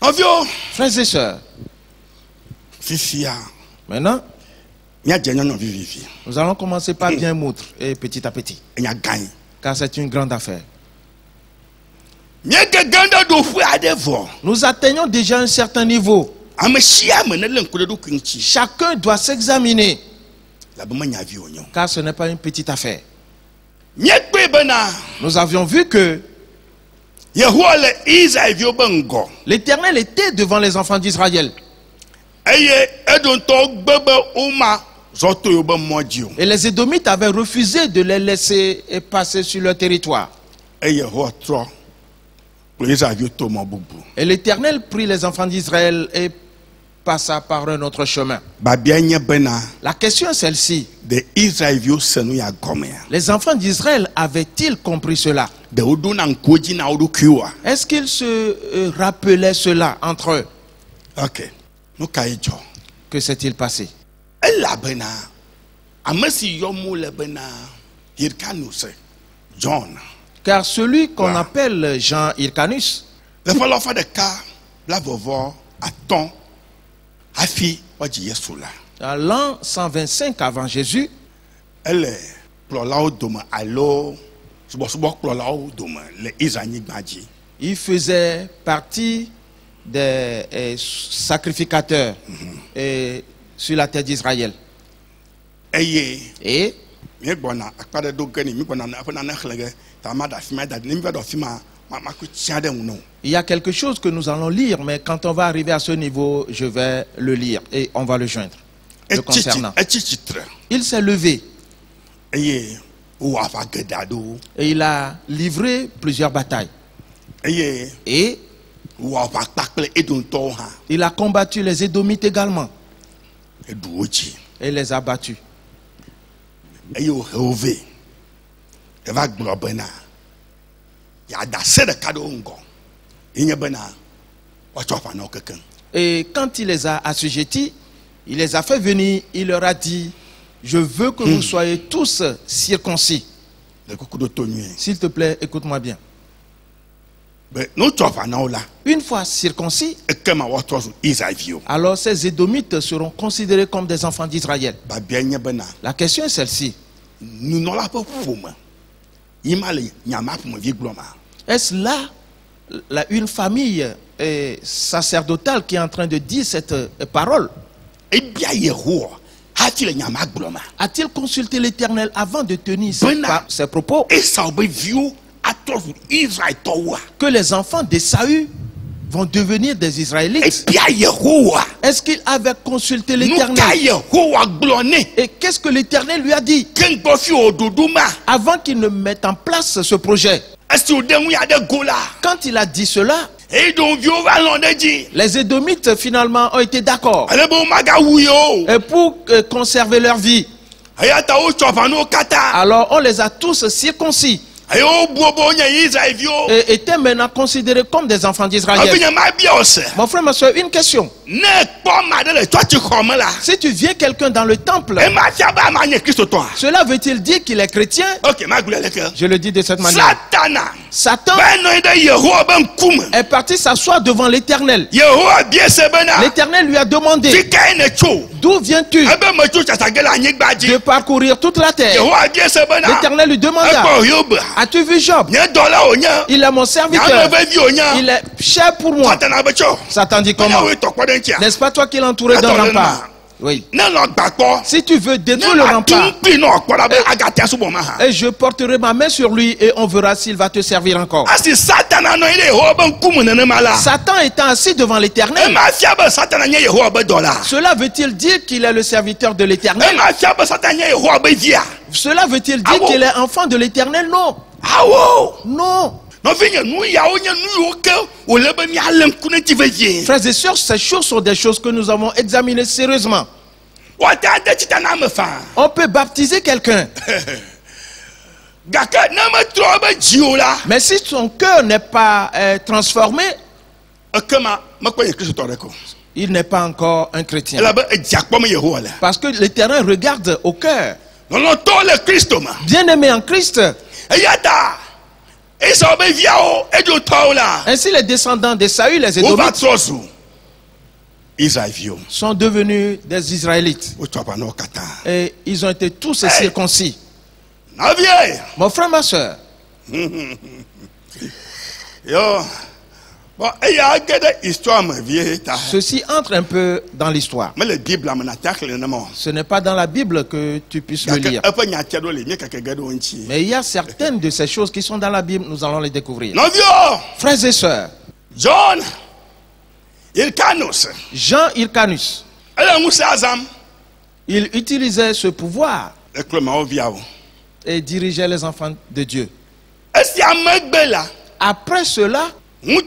Frères et sœurs, Maintenant, nous allons commencer par bien moudre et petit à petit. Car c'est une grande affaire. Nous atteignons déjà un certain niveau. Chacun doit s'examiner. Car ce n'est pas une petite affaire. Nous avions vu que l'Éternel était devant les enfants d'Israël. Et les Édomites avaient refusé de les laisser passer sur leur territoire. Et l'Éternel prit les enfants d'Israël et passa par un autre chemin. La question est celle-ci. Les enfants d'Israël avaient-ils compris cela? Est-ce qu'ils se rappelaient cela entre eux? Que s'est-il passé? Car celui qu'on appelle Jean Hyrcanus, à l'an 125 avant Jésus, il faisait partie des sacrificateurs sur la terre d'Israël. Et il y a quelque chose que nous allons lire, mais quand on va arriver à ce niveau, je vais le lire et on va le joindre. Le concernant. Il s'est levé et il a livré plusieurs batailles. Et il a combattu les Édomites également et les a battus. Et quand il les a assujettis, il les a fait venir, il leur a dit: je veux que vous soyez tous circoncis. S'il te plaît, écoute-moi bien. Une fois circoncis, alors ces Édomites seront considérés comme des enfants d'Israël. La question est celle-ci. Est-ce là une famille sacerdotale qui est en train de dire cette parole? A-t-il consulté l'Éternel avant de tenir ces propos? Que les enfants d'Ésaü vont devenir des Israélites. Est-ce qu'il avait consulté l'Éternel? Et qu'est-ce que l'Éternel lui a dit avant qu'il ne mette en place ce projet? Quand il a dit cela, les Édomites finalement ont été d'accord et pour conserver leur vie. Alors on les a tous circoncis et étaient maintenant considérés comme des enfants d'Israël. Mon frère, ma soeur, une question. Si tu viens quelqu'un dans le temple, cela veut-il dire qu'il est chrétien? Je le dis de cette manière. Satan est parti s'asseoir devant l'Éternel. L'Éternel lui a demandé: d'où viens-tu? De parcourir toute la terre. L'Éternel lui demanda: as-tu vu Job? Il est mon serviteur. Il est cher pour moi. Satan dit: comment? N'est-ce pas toi qui l'as entouré d'un rempart? Oui. Si tu veux détruire le rempart, et je porterai ma main sur lui et on verra s'il va te servir encore. Satan étant assis devant l'Éternel, cela veut-il dire qu'il est le serviteur de l'Éternel? Cela veut-il dire qu'il est enfant de l'Éternel? Non. Non. Frères et sœurs, ces choses sont des choses que nous avons examinées sérieusement. On peut baptiser quelqu'un, mais si son cœur n'est pas transformé, il n'est pas encore un chrétien. Parce que l'Éternel regarde au cœur. Bien-aimé en Christ, ainsi les descendants d'Ésaü, les Édomites, sont devenus des Israélites. Et ils ont été tous circoncis. Mon frère, ma soeur. Ceci entre un peu dans l'histoire. Ce n'est pas dans la Bible que tu puisses le lire. Mais il y a certaines de ces choses qui sont dans la Bible, nous allons les découvrir. Frères et sœurs, Jean Hyrcanus, il utilisait ce pouvoir et dirigeait les enfants de Dieu. Après cela, il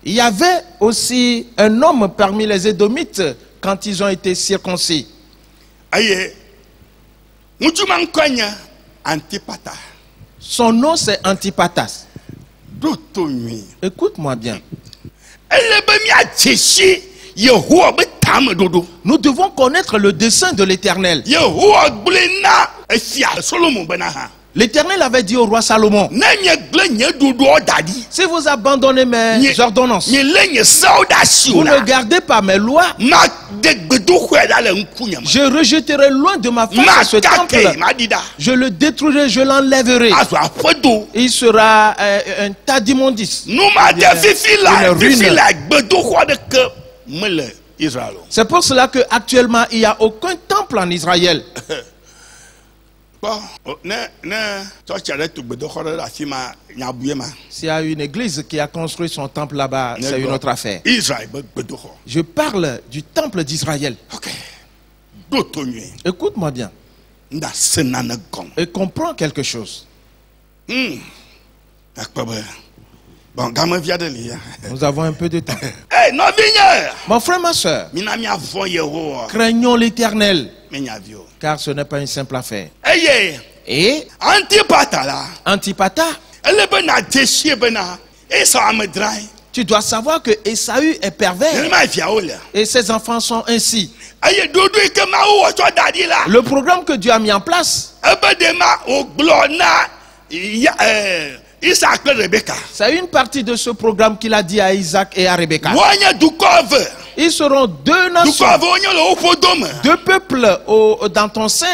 y avait aussi un homme parmi les Édomites quand ils ont été circoncis. Son nom c'est Antipatas. Écoute-moi bien. Nous devons connaître le dessein de l'Éternel. L'Éternel avait dit au roi Salomon, si vous abandonnez mes ordonnances, vous ne gardez pas mes lois, je rejetterai loin de ma face ce temple, je le détruirai, je l'enlèverai. Il sera un tas d'immondices. C'est pour cela qu'actuellement il n'y a aucun temple en Israël. S'il y a une église qui a construit son temple là-bas, c'est une autre affaire. Je parle du temple d'Israël. Écoute-moi bien. Et comprends quelque chose. Nous avons un peu de temps. Mon frère, ma soeur, craignons l'Éternel, car ce n'est pas une simple affaire. Et Antipata, tu dois savoir que Ésaü est pervers et ses enfants sont ainsi. Le programme que Dieu a mis en place, c'est une partie de ce programme qu'il a dit à Isaac et à Rebecca. Ils seront deux nations, deux peuples dans ton sein.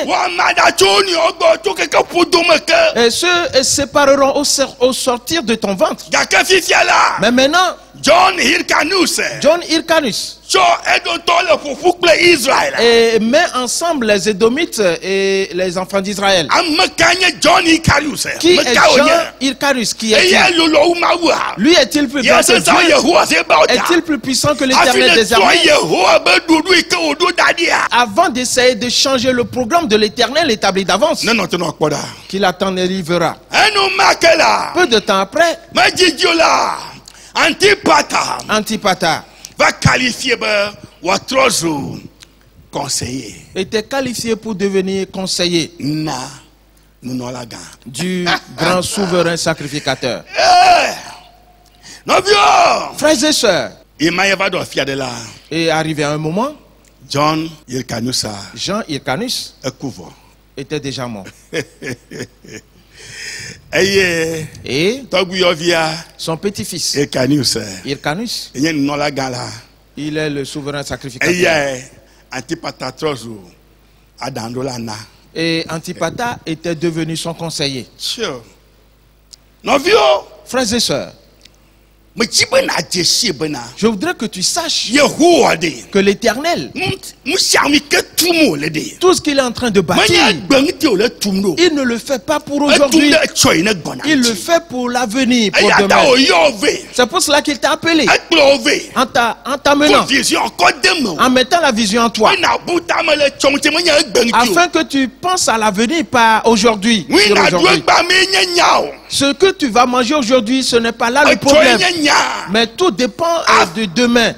Et ceux sépareront au sortir de ton ventre. Mais maintenant, John Hyrcanus et met ensemble les Édomites et les enfants d'Israël. Qui est John Hyrcanus? Qui est-il? Lui est-il plus grand que Dieu? Est-il plus puissant que l'Éternel des armées? Avant d'essayer de changer le programme de l'Éternel établi d'avance, qu'il attend délivera. Peu de temps après, Antipata va qualifier conseiller. Était qualifié pour devenir conseiller du grand souverain sacrificateur. Frères et sœurs, et arrivé à un moment, Jean Hyrcanus était déjà mort. Et son petit-fils Hyrcanus, il est le souverain sacrificateur. Et Antipata était devenu son conseiller. Frères et sœurs, je voudrais que tu saches que l'Éternel, tout ce qu'il est en train de bâtir, il ne le fait pas pour aujourd'hui, il le fait pour l'avenir, pour demain. C'est pour cela qu'il t'a appelé en t'amenant, en mettant la vision en toi, afin que tu penses à l'avenir, pas aujourd'hui. Ce que tu vas manger aujourd'hui, ce n'est pas là le problème. Mais tout dépend de demain.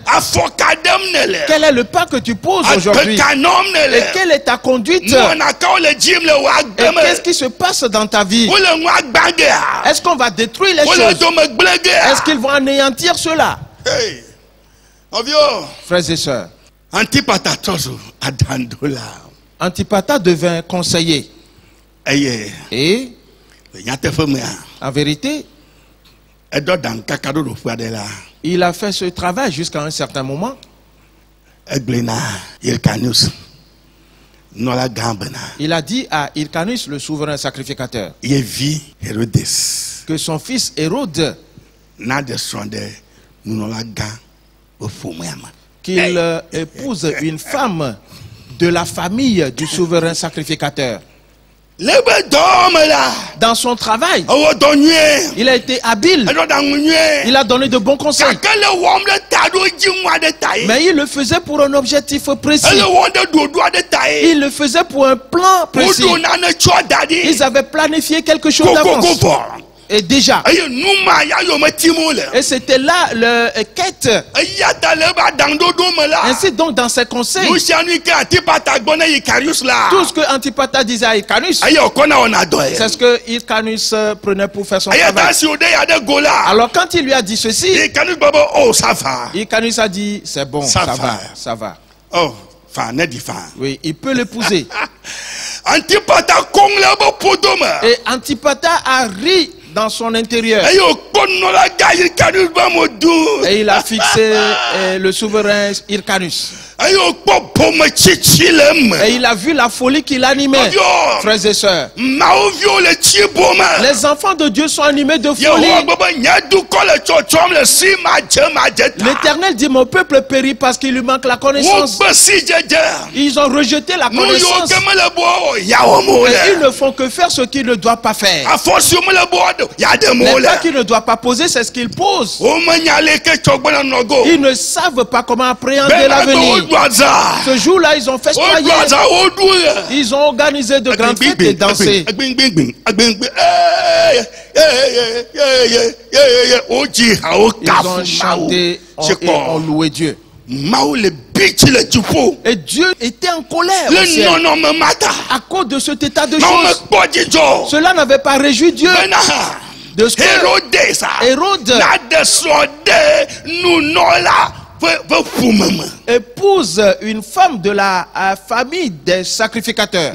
Quel est le pas que tu poses aujourd'hui? Et quelle est ta conduite? Et qu'est-ce qui se passe dans ta vie? Est-ce qu'on va détruire les choses? Est-ce qu'ils vont anéantir cela? Frères et sœurs, Antipata devint conseiller. Et en vérité, Il a fait ce travail jusqu'à un certain moment. Il a dit à Hyrcanus, le souverain sacrificateur, que son fils Hérode, qu'il épouse une femme de la famille du souverain sacrificateur. Dans son travail, il a été habile. Il a donné de bons conseils. Mais il le faisait pour un objectif précis. Il le faisait pour un plan précis. Ils avaient planifié quelque chose d'avance. Et déjà. Et c'était là le quête. Ainsi donc dans ses conseils, tout ce que Antipata disait à Hyrcanus, c'est ce que Hyrcanus prenait pour faire son travail. Alors quand il lui a dit ceci, Hyrcanus a dit c'est bon, ça va. Oh, oui, il peut l'épouser. Et Antipata a ri dans son intérieur. Et il a fixé le souverain Hyrcanus. Et il a vu la folie qui l'animait, frères et sœurs. Les enfants de Dieu sont animés de folie. L'Éternel dit, mon peuple périt parce qu'il lui manque la connaissance. Ils ont rejeté la connaissance. Et ils ne font que faire ce qu'ils ne doivent pas faire. Les pas qu'ils ne doivent pas poser, c'est ce qu'ils posent. Ils ne savent pas comment appréhender l'avenir. Ce jour-là, ils ont festoyé. Ils ont organisé de grandes fêtes et dansé. Ils ont chanté et ont loué Dieu. Et Dieu était en colère à cause de cet état de choses. Cela n'avait pas réjoui Dieu. De ce que Hérode épouse une femme de la famille des sacrificateurs.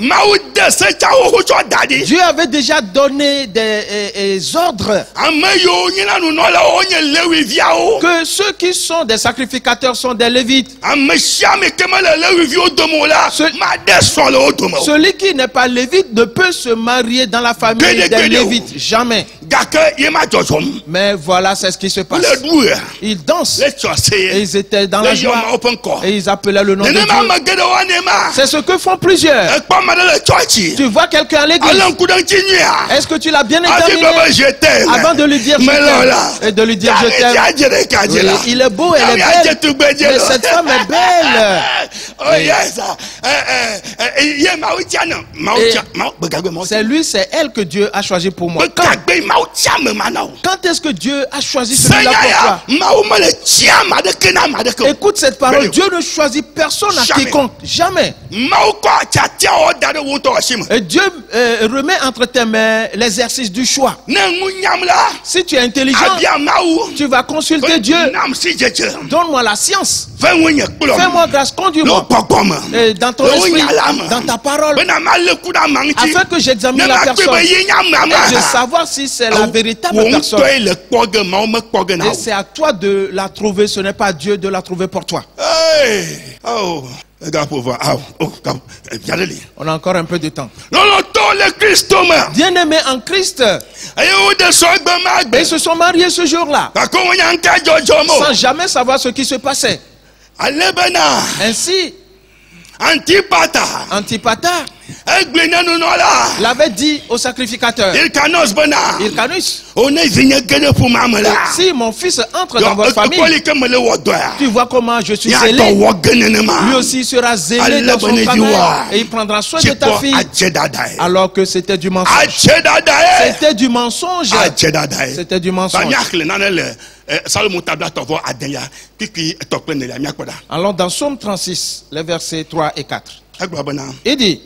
Dieu avait déjà donné des ordres que ceux qui sont des sacrificateurs sont des lévites. Celui qui n'est pas lévite ne peut se marier dans la famille des lévites. Jamais. Mais voilà, c'est ce qui se passe. Ils dansent. Et ils étaient dans la joie. Et ils appelaient le nom de Dieu. C'est ce que font plusieurs. Tu vois quelqu'un à l'église. Est-ce que tu l'as bien examiné avant de lui dire je t'aime? Et de lui dire je t'aime. Oui, il est beau, elle est belle. Mais cette femme est belle. C'est lui, c'est elle que Dieu a choisi pour moi. Quand est-ce que Dieu a choisi celui-là pour toi? Écoute cette parole. Dieu ne choisit personne à quiconque. Jamais. Et Dieu remet entre tes mains l'exercice du choix. Si tu es intelligent, tu vas consulter Dieu. Donne-moi la science. Fais-moi grâce, conduis-moi. Et dans ton esprit, dans ta parole, afin que j'examine la personne et de savoir si c'est la véritable personne. Et c'est à toi de la trouver, ce n'est pas à Dieu de la trouver pour toi. On a encore un peu de temps. Bien-aimés en Christ, et ils se sont mariés ce jour-là sans jamais savoir ce qui se passait. Ainsi, Antipata l'avait dit au sacrificateur. Hyrcanus, si mon fils entre dans votre famille, tu vois comment je suis zélé. Lui aussi sera zélé dans son travail et il prendra soin de ta fille. Alors que c'était du mensonge. C'était du mensonge. C'était du mensonge. Allons dans Psaume 36, les versets 3 et 4. Il dit,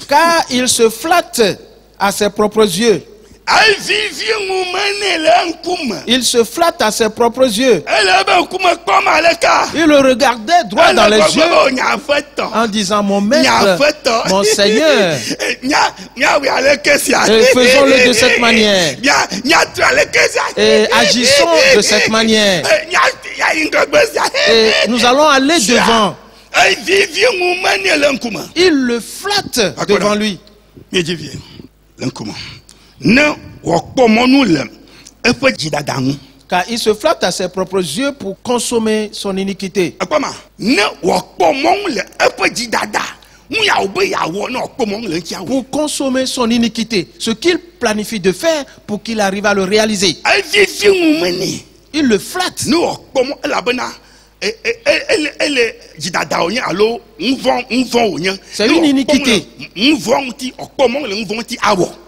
car il se flatte à ses propres yeux Il se flatte à ses propres yeux. Il le regardait droit dans les yeux en disant, mon maître, mon Seigneur, et faisons-le de cette manière. Et agissons de cette manière. Et nous allons aller devant. Il le flatte devant lui. Car il se flatte à ses propres yeux pour consommer son iniquité. Pour consommer son iniquité. Ce qu'il planifie de faire pour qu'il arrive à le réaliser. Il le flatte. C'est une iniquité.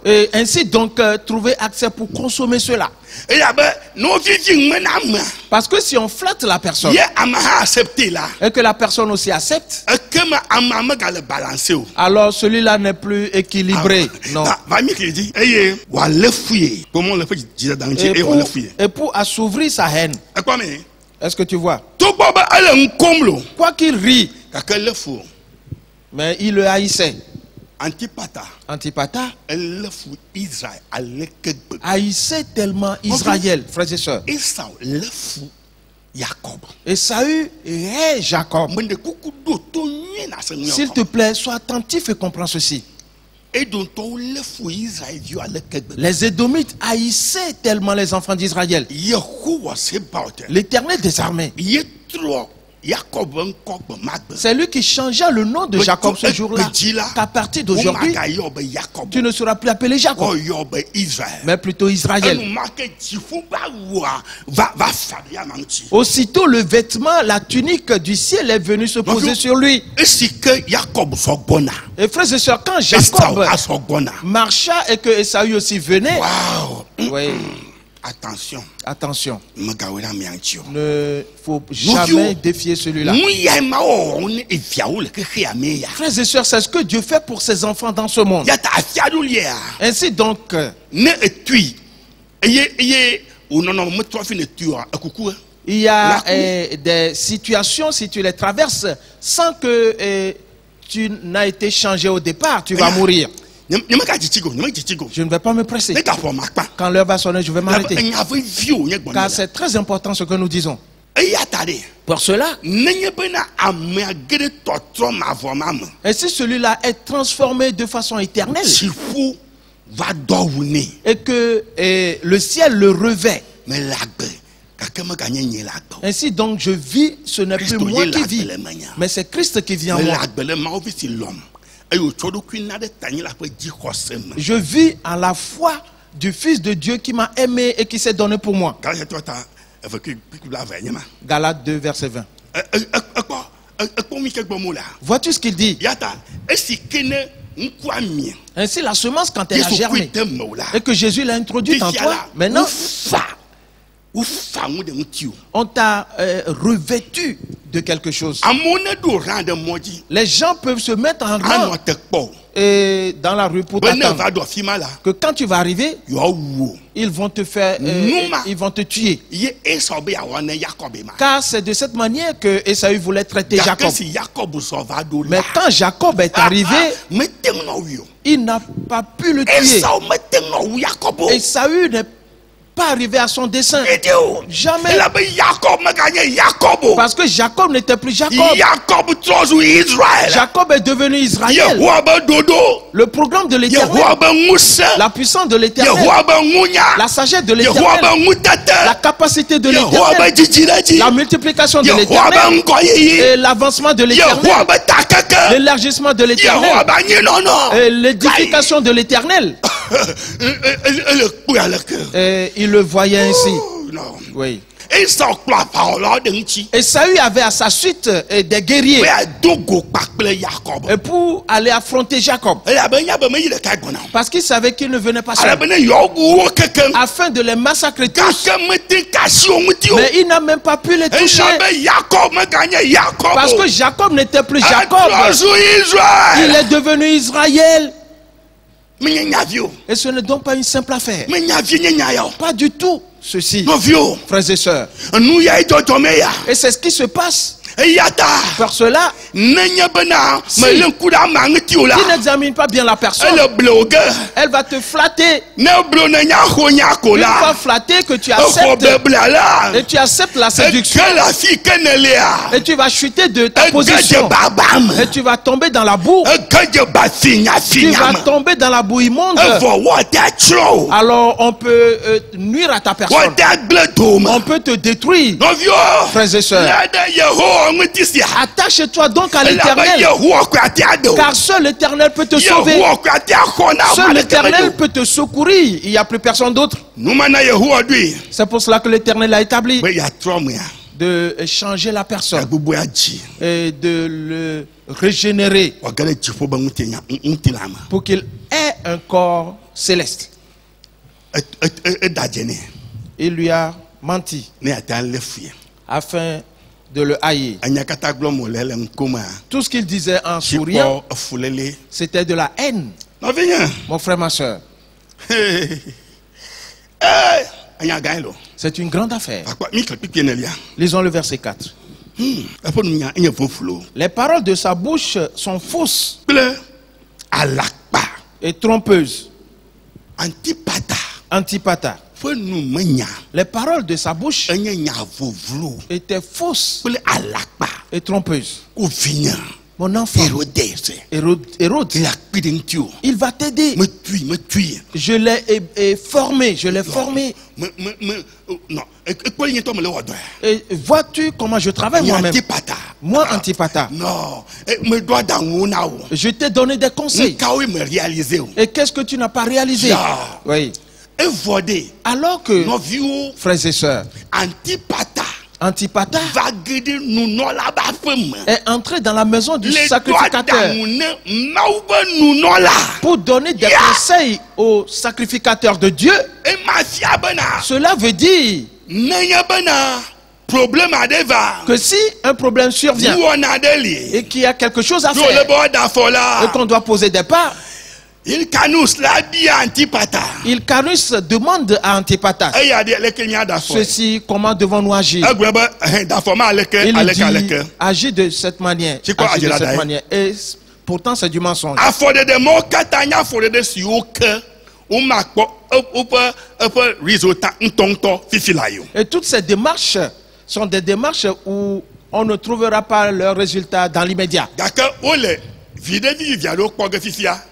Et ainsi donc trouver accès pour consommer cela. Parce que si on flatte la personne et que la personne aussi accepte, alors celui-là n'est plus équilibré. Non. Et pour assouvir sa haine. Est-ce que tu vois? Quoi qu'il rit, mais il le haïssait. Antipata haïssait tellement Israël, frères et sœurs. Esaü hait Jacob. S'il te plaît, sois attentif et comprends ceci. Les Édomites haïssaient tellement les enfants d'Israël. L'Éternel des armées, c'est lui qui changea le nom de Jacob ce jour-là. Qu'à partir d'aujourd'hui, tu ne seras plus appelé Jacob, mais plutôt Israël. Aussitôt le vêtement, la tunique du ciel est venue se poser sur lui. Et frères et sœurs, quand Jacob marcha et que Esaü aussi venait, oui. Attention. Ne faut jamais défier celui-là. Frères et sœurs, c'est ce que Dieu fait pour ses enfants dans ce monde. Ainsi donc, il y a des situations, si tu les traverses sans que tu n'as été changé au départ, tu vas mourir. Je ne vais pas me presser. Quand l'heure va sonner, je vais m'arrêter. Car c'est très important ce que nous disons. Pour cela, et si celui-là est transformé de façon éternelle, et que le ciel le revêt, ainsi donc je vis, ce n'est plus moi qui vis, mais c'est Christ qui vit en moi. Je vis à la foi du Fils de Dieu qui m'a aimé et qui s'est donné pour moi. Galates 2, verset 20. Vois-tu ce qu'il dit? Ainsi la semence, quand elle a germé et que Jésus l'a introduite en toi, maintenant on t'a revêtu de quelque chose. Les gens peuvent se mettre en rang et dans la rue pour t'attendre. Que quand tu vas arriver, ils vont te faire, ils vont te tuer. Car c'est de cette manière que Esaü voulait traiter Jacob. Mais quand Jacob est arrivé, il n'a pas pu le tuer. Esaü n'est pas arrivé à son dessein. Jamais. Parce que Jacob n'était plus Jacob. Jacob est devenu Israël. Le programme de l'Éternel, la puissance de l'Éternel, la sagesse de l'Éternel, la capacité de l'Éternel, la multiplication de l'Éternel et l'avancement de l'Éternel, l'élargissement de l'Éternel et l'édification de l'Éternel. Et il le voyait ainsi. Oui. Esaü avait à sa suite des guerriers et pour aller affronter Jacob, parce qu'il savait qu'il ne venait pas seul, afin de les massacrer tous. Mais il n'a même pas pu les toucher, parce que Jacob n'était plus Jacob, il est devenu Israël. Et ce n'est donc pas une simple affaire. Pas du tout ceci, frères et sœurs. Et c'est ce qui se passe. Par cela, si tu n'examines pas bien la personne, elle va te flatter. Une fois flattée que tu acceptes, et tu acceptes la séduction, et tu vas chuter de ta position, et tu vas tomber dans la boue, tu vas tomber dans la boue immonde. Alors on peut nuire à ta personne, on peut te détruire, frères et sœurs. Attache-toi donc à l'Éternel, car seul l'Éternel peut te sauver. Seul l'Éternel peut te secourir. Il n'y a plus personne d'autre. C'est pour cela que l'Éternel a établi de changer la personne et de le régénérer pour qu'il ait un corps céleste. Il lui a menti afin de le haïr. Tout ce qu'il disait en souriant, c'était de la haine. Mon frère, ma soeur, c'est une grande affaire. Lisons le verset 4. Les paroles de sa bouche sont fausses et trompeuses. Antipata. Les paroles de sa bouche étaient fausses et trompeuses. Mon enfant, Hérode, il va t'aider. Je l'ai formé, Et vois-tu comment je travaille moi-même? Moi, Antipata. Je t'ai donné des conseils. Et qu'est-ce que tu n'as pas réalisé? Oui. Alors que, frères et sœurs, Antipata est entré dans la maison du sacrificateur pour donner des conseils au sacrificateur de Dieu. Cela veut dire que si un problème survient et qu'il y a quelque chose à faire et qu'on doit poser des pas, Ilkanus demande à Antipata ceci: comment devons-nous agir? Il dit: agis de cette manière. Et pourtant c'est du mensonge. Et toutes ces démarches sont des démarches où on ne trouvera pas leurs résultats dans l'immédiat.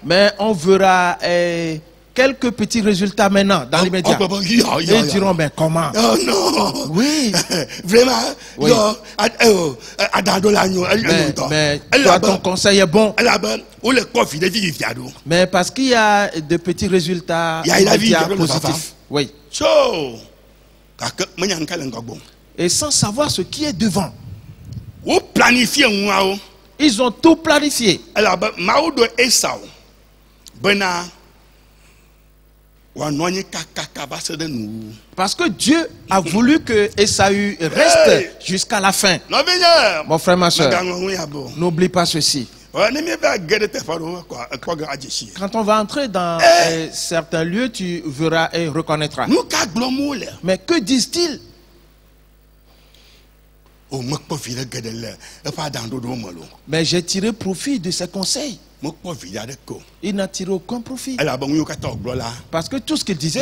Mais on verra quelques petits résultats maintenant dans l'immédiat. Ils diront: mais comment? Oui. Vraiment. Oui. Mais toi, ton conseil est bon. Mais parce qu'il y a de petits résultats positifs. Oui. Et sans savoir ce qui est devant. Ils ont tout planifié. Parce que Dieu a voulu que Ésaü reste jusqu'à la fin. Mon frère, ma soeur, n'oublie pas ceci. Quand on va entrer dans certains lieux, tu verras et reconnaîtras. Mais que disent-ils? Mais j'ai tiré profit de ces conseils. Il n'a tiré aucun profit. Parce que tout ce qu'il disait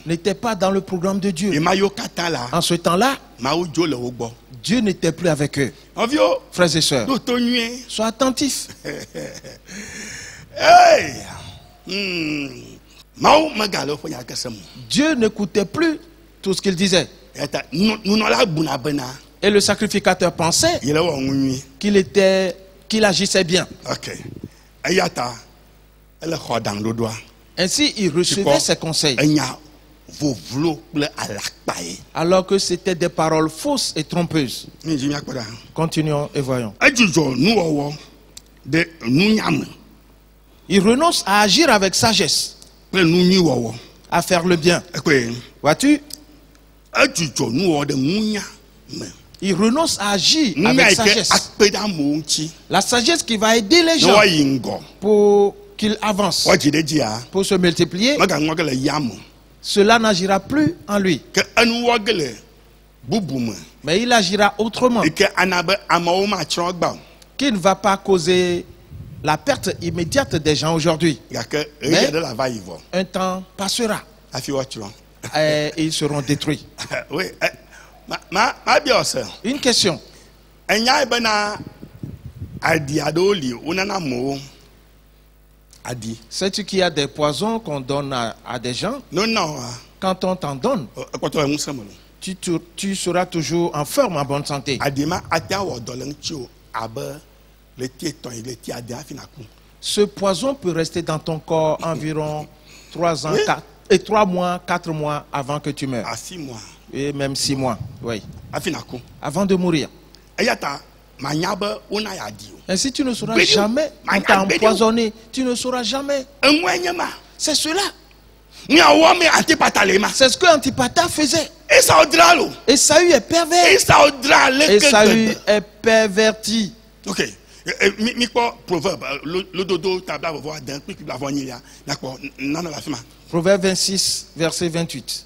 n'était pas dans le programme de Dieu. En ce temps-là, Dieu n'était plus avec eux. Frères et sœurs, sois attentifs. Dieu n'écoutait plus tout ce qu'il disait. Et le sacrificateur pensait qu'il agissait bien. Ainsi, il recevait ses conseils. Alors que c'était des paroles fausses et trompeuses. Continuons et voyons. Il renonce à agir avec sagesse, à faire le bien. Vois-tu? Il renonce à agir avec sagesse. La sagesse qui va aider les gens pour qu'il avance pour se multiplier, cela n'agira plus en lui. Mais il agira autrement, qui ne va pas causer la perte immédiate des gens aujourd'hui. Mais un temps passera et ils seront détruits. Une question. Sais-tu qu'il y a des poisons qu'on donne à des gens? Quand on t'en donne, tu seras toujours en forme, en bonne santé. Ce poison peut rester dans ton corps environ 3 ans, 3 mois, 4 mois avant que tu meurs. 6 mois. Et même 6 mois, oui. Avant de mourir. Ainsi tu ne sauras jamais, on t'a empoisonné, tu ne sauras jamais. C'est cela. C'est ce que Antipata faisait. Esaü est pervers. Esaü est perverti. Ok. Proverbe 26, verset 28.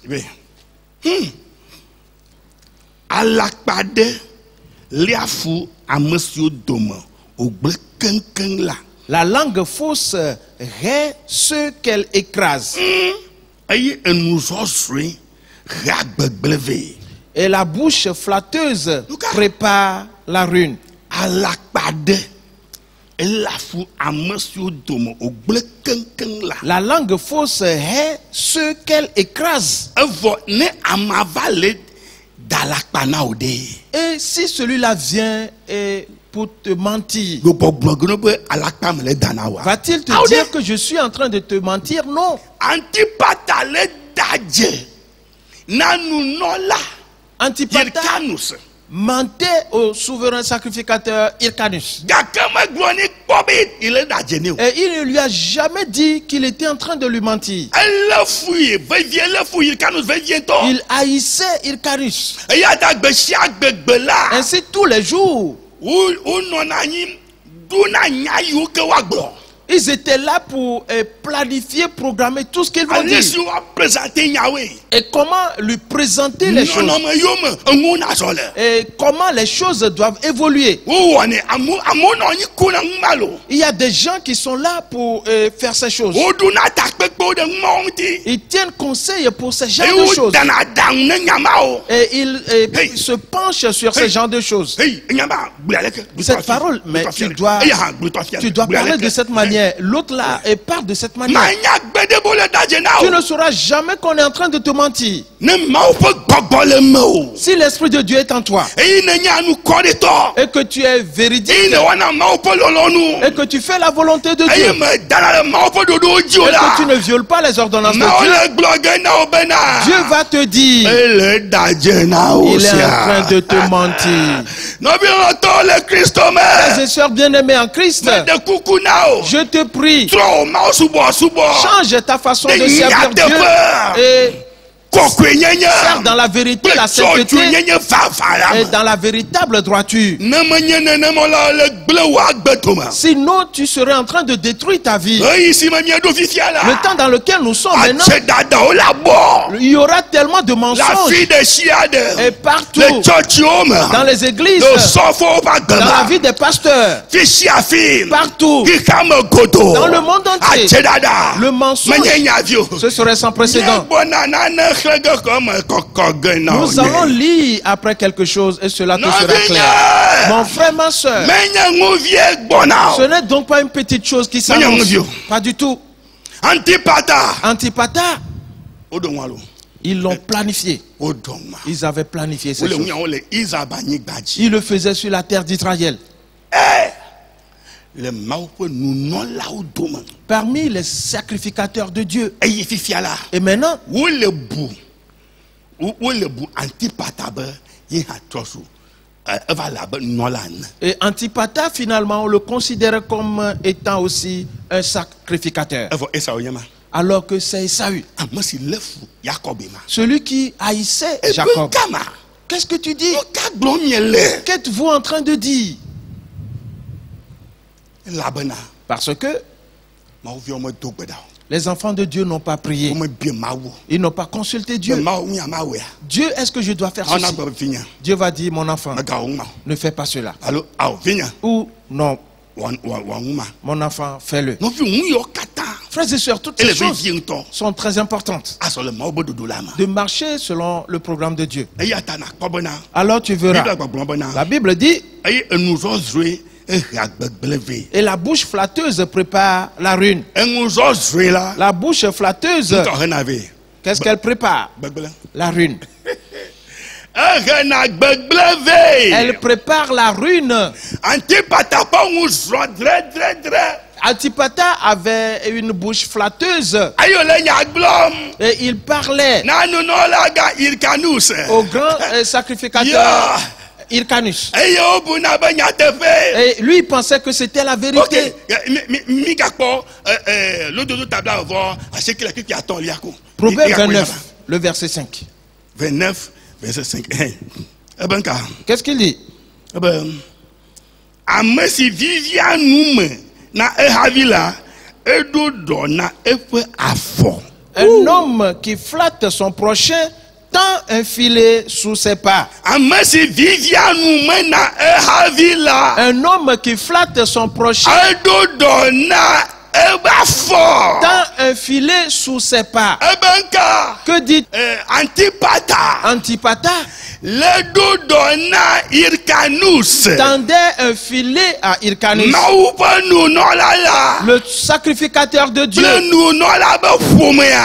La langue fausse hait ceux qu'elle écrase. Et la bouche flatteuse prépare la ruine. La langue fausse hait ceux qu'elle écrase. Et si celui-là vient pour te mentir, va-t-il te dire que je suis en train de te mentir? Non. Antipata mentait au souverain sacrificateur Hyrcanus. Et il ne lui a jamais dit qu'il était en train de lui mentir. Il haïssait Hyrcanus. Ainsi tous les jours, ils étaient là pour planifier, programmer tout ce qu'ils vont dire. Et comment lui présenter les choses. Et comment les choses doivent évoluer. Il y a des gens qui sont là pour faire ces choses. Ils tiennent conseil pour ce genre de choses. Et ils se penchent sur ce genre de choses. Cette parole, mais tu dois parler de cette manière. L'autre là parle de cette manière. Tu ne sauras jamais qu'on est en train de te mentir. Si l'Esprit de Dieu est en toi et que tu es véridique et que tu fais la volonté de Dieu et que tu ne violes pas les ordonnances de Dieu, Dieu va te dire il est en train de te mentir. Frères et sœurs bien-aimés en Christ, je te prie, change ta façon de servir Dieu et faire dans la vérité, la sainteté et dans la véritable droiture. Sinon, tu serais en train de détruire ta vie. Le temps dans lequel nous sommes maintenant, il y aura tellement de mensonges. Et partout, dans les églises, dans la vie des pasteurs, partout, dans le monde entier, le mensonge, ce serait sans précédent. Nous allons lire après quelque chose et cela te sera clair. Mon frère, ma soeur, ce n'est donc pas une petite chose qui s'annonce. Pas du tout. Antipata, ils l'ont planifié. Ils avaient planifié ces choses. Ils le faisaient sur la terre d'Israël. Parmi les sacrificateurs de Dieu. Et maintenant, et Antipata, finalement, on le considérait comme étant aussi un sacrificateur. Alors que c'est Esaü, celui qui haïssait Jacob. Qu'est-ce que tu dis? Qu'êtes-vous en train de dire? Parce que Les enfants de Dieu n'ont pas prié. Ils n'ont pas consulté Dieu. Dieu, est-ce que je dois faire ceci? Dieu va dire, mon enfant, ne fais pas cela. Ou non, mon enfant, fais-le. Frères et sœurs, toutes ces choses sont très importantes. De marcher selon le programme de Dieu. Alors tu verras. La Bible dit, et la bouche flatteuse prépare la ruine. La bouche flatteuse, qu'est-ce qu'elle prépare? La ruine. Elle prépare la ruine. Antipata avait une bouche flatteuse. Et il parlait au grand sacrificateur Hyrcanus. Et lui, il pensait que c'était la vérité. Proverbe 29, le verset 5. 29, verset 5. Qu'est-ce qu'il dit? Un homme qui flatte son prochain tend un filet sous ses pas. Un homme qui flatte son prochain tend un filet sous ses pas. Que dit Antipata? Tendait un filet à Hyrcanus, le sacrificateur de Dieu,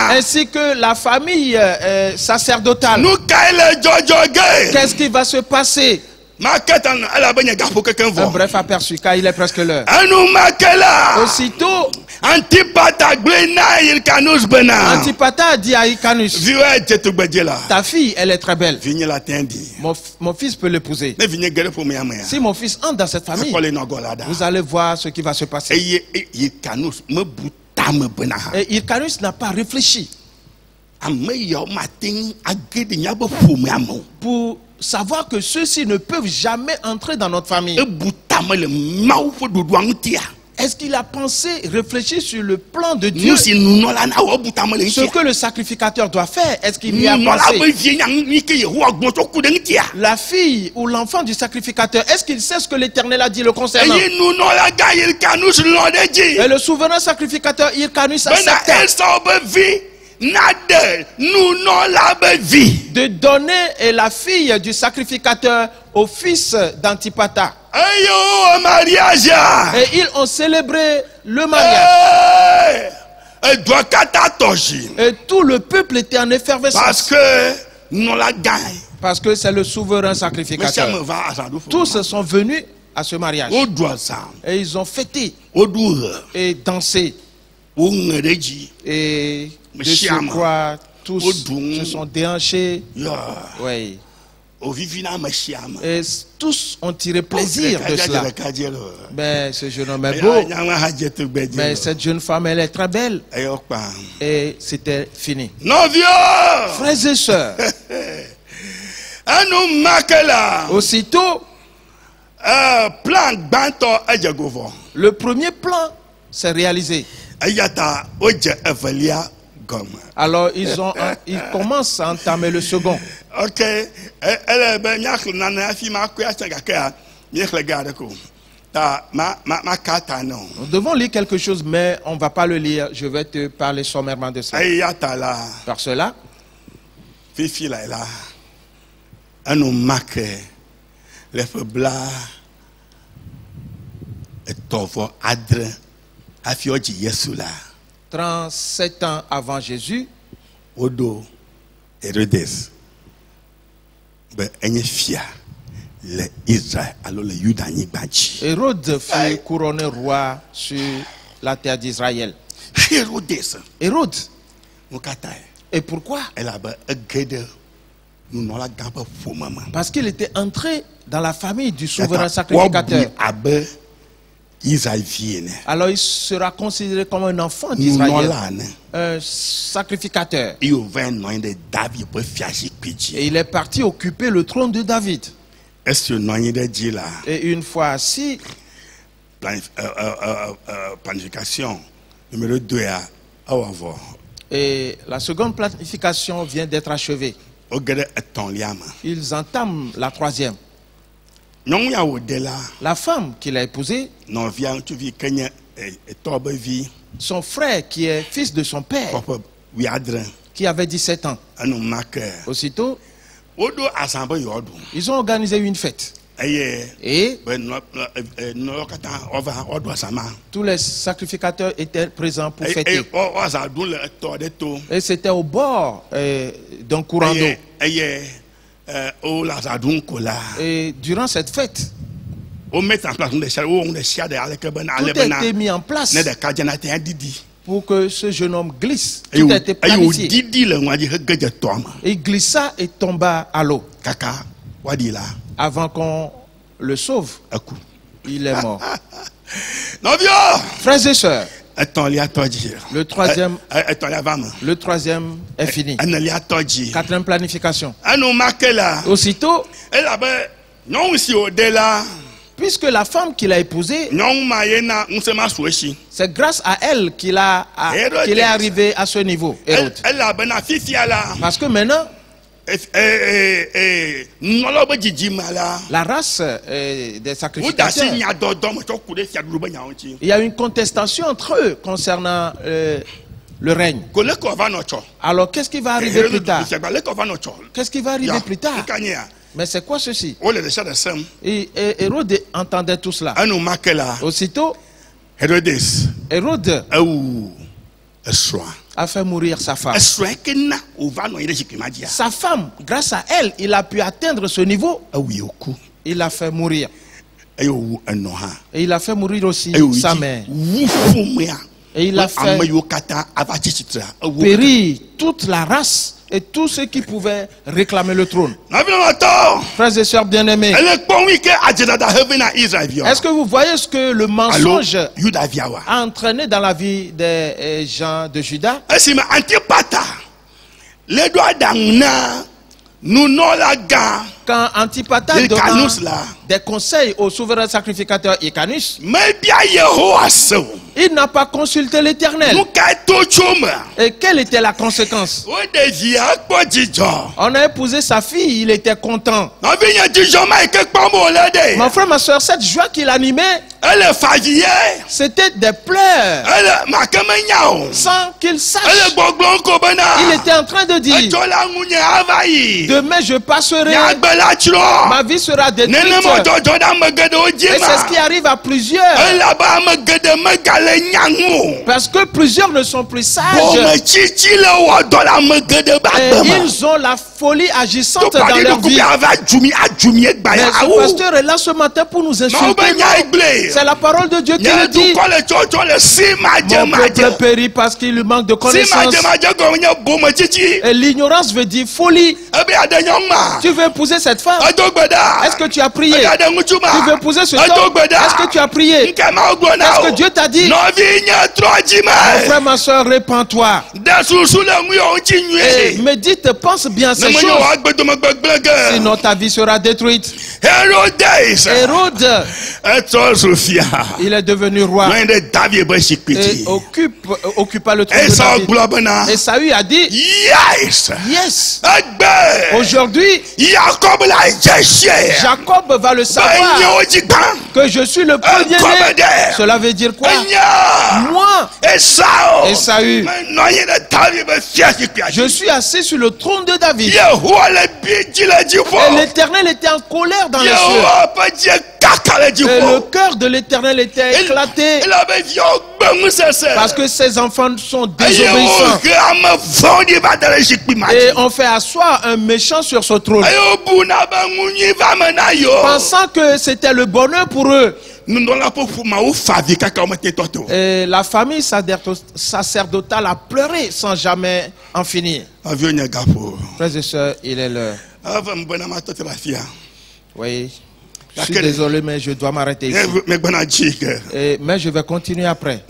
ainsi que la famille sacerdotale. Qu'est-ce qui va se passer? Un bref aperçu, car il est presque l'heure. Aussitôt, Antipata a dit à Hyrcanus, ta fille, elle est très belle. Mon fils peut l'épouser. Si mon fils entre dans cette famille, vous allez voir ce qui va se passer. Et Hyrcanus n'a pas réfléchi pour savoir que ceux-ci ne peuvent jamais entrer dans notre famille. Est-ce qu'il a pensé, réfléchi sur le plan de Dieu? Ce que le sacrificateur doit faire, est-ce qu'il y a pensé? La fille ou l'enfant du sacrificateur, est-ce qu'il sait ce que l'Éternel a dit le concernant? Et le souverain sacrificateur Hyrcanus accepta de donner la fille du sacrificateur au fils d'Antipata. Et ils ont célébré le mariage. Et tout le peuple était en effervescence. Parce que c'est le souverain sacrificateur. Tous sont venus à ce mariage. Et ils ont fêté et dansé. Et de surcroît, tous se sont déhanchés. Oui. Et tous ont tiré plaisir de cela. Mais ce jeune homme est beau. Mais cette jeune femme, elle est très belle. Et c'était fini. Frères et sœurs, aussitôt, le premier plan s'est réalisé. Alors ils commencent à entamer le second. Ok. Nous devons lire quelque chose, mais on ne va pas le lire. Je vais te parler sommairement de ça. Par cela, les 37 ans avant Jésus, Hérodes fut couronné roi sur la terre d'Israël. Hérode. Et pourquoi? Parce qu'il était entré dans la famille du souverain sacrificateur. Alors il sera considéré comme un enfant d'Israël, un sacrificateur. Et il est parti occuper le trône de David. Et une fois assis, planification Numéro 2 à avoir. Et la seconde planification vient d'être achevée. Ils entament la troisième. La femme qu'il a épousée, son frère qui est fils de son père, qui avait 17 ans. Aussitôt, ils ont organisé une fête. Et tous les sacrificateurs étaient présents pour fêter. Et c'était au bord d'un courant d'eau. Et durant cette fête, tout a été mis en place pour que ce jeune homme glisse. Tout a été planifié. Il glissa et tomba à l'eau. Avant qu'on le sauve, il est mort. Frères et sœurs, le troisième est fini. Quatrième planification. Aussitôt, puisque la femme qu'il a épousée, c'est grâce à elle qu'il est arrivé à ce niveau. Hérode. Parce que maintenant, la race des sacrificateurs, il y a une contestation entre eux concernant le règne. Alors qu'est-ce qui va arriver plus tard? Qu'est-ce qui va arriver plus tard? Mais c'est quoi ceci? Et Hérode entendait tout cela. Aussitôt, Hérode a fait mourir sa femme. Sa femme, grâce à elle, il a pu atteindre ce niveau. Il l'a fait mourir. Et il a fait mourir aussi sa mère. Et il a fait périr toute la race et tous ceux qui pouvaient réclamer le trône. Frères et sœurs bien-aimés, est-ce que vous voyez ce que le mensonge a entraîné dans la vie des gens de Juda? Quand Antipata donna des conseils au souverain sacrificateur Hyrcanus, il n'a pas consulté l'Éternel. Et quelle était la conséquence? On a épousé sa fille, il était content. Mon frère, ma soeur, cette joie qu'il animait, c'était des pleurs sans qu'il sache. Il était en train de dire: demain je passerai, ma vie sera détruite. Et c'est ce qui arrive à plusieurs, parce que plusieurs ne sont plus sages et ils ont la folie agissante dans leur vie. Mais ce pasteur est là ce matin pour nous insulter. C'est la parole de Dieu qui le dit. Mon peuple périt parce qu'il lui manque de connaissance. Et l'ignorance veut dire folie. Tu veux épouser cette femme? Est-ce que tu as prié? Tu veux épouser ce homme? Est-ce que tu as prié? Est-ce que Dieu t'a dit? Mon frère, ma soeur, répands-toi. Et médite, pense bien ces choses. Sinon ta vie sera détruite. Hérode, il est devenu roi et occupa le trône de David. Et Saül a dit: yes. Aujourd'hui, Jacob va le savoir que je suis le premier-né. Cela veut dire quoi? Moi, Esaü, je suis assis sur le trône de David. Et l'Éternel était en colère dans les cieux. Et le cœur de l'Éternel était éclaté parce que ses enfants sont désobéissants et on fait asseoir un méchant sur ce trône, pensant que c'était le bonheur pour eux. Et la famille sacerdotale a pleuré sans jamais en finir. Frères et sœurs, il est l'heure. Oui. Je suis désolé, mais je dois m'arrêter ici. Mais je vais continuer après.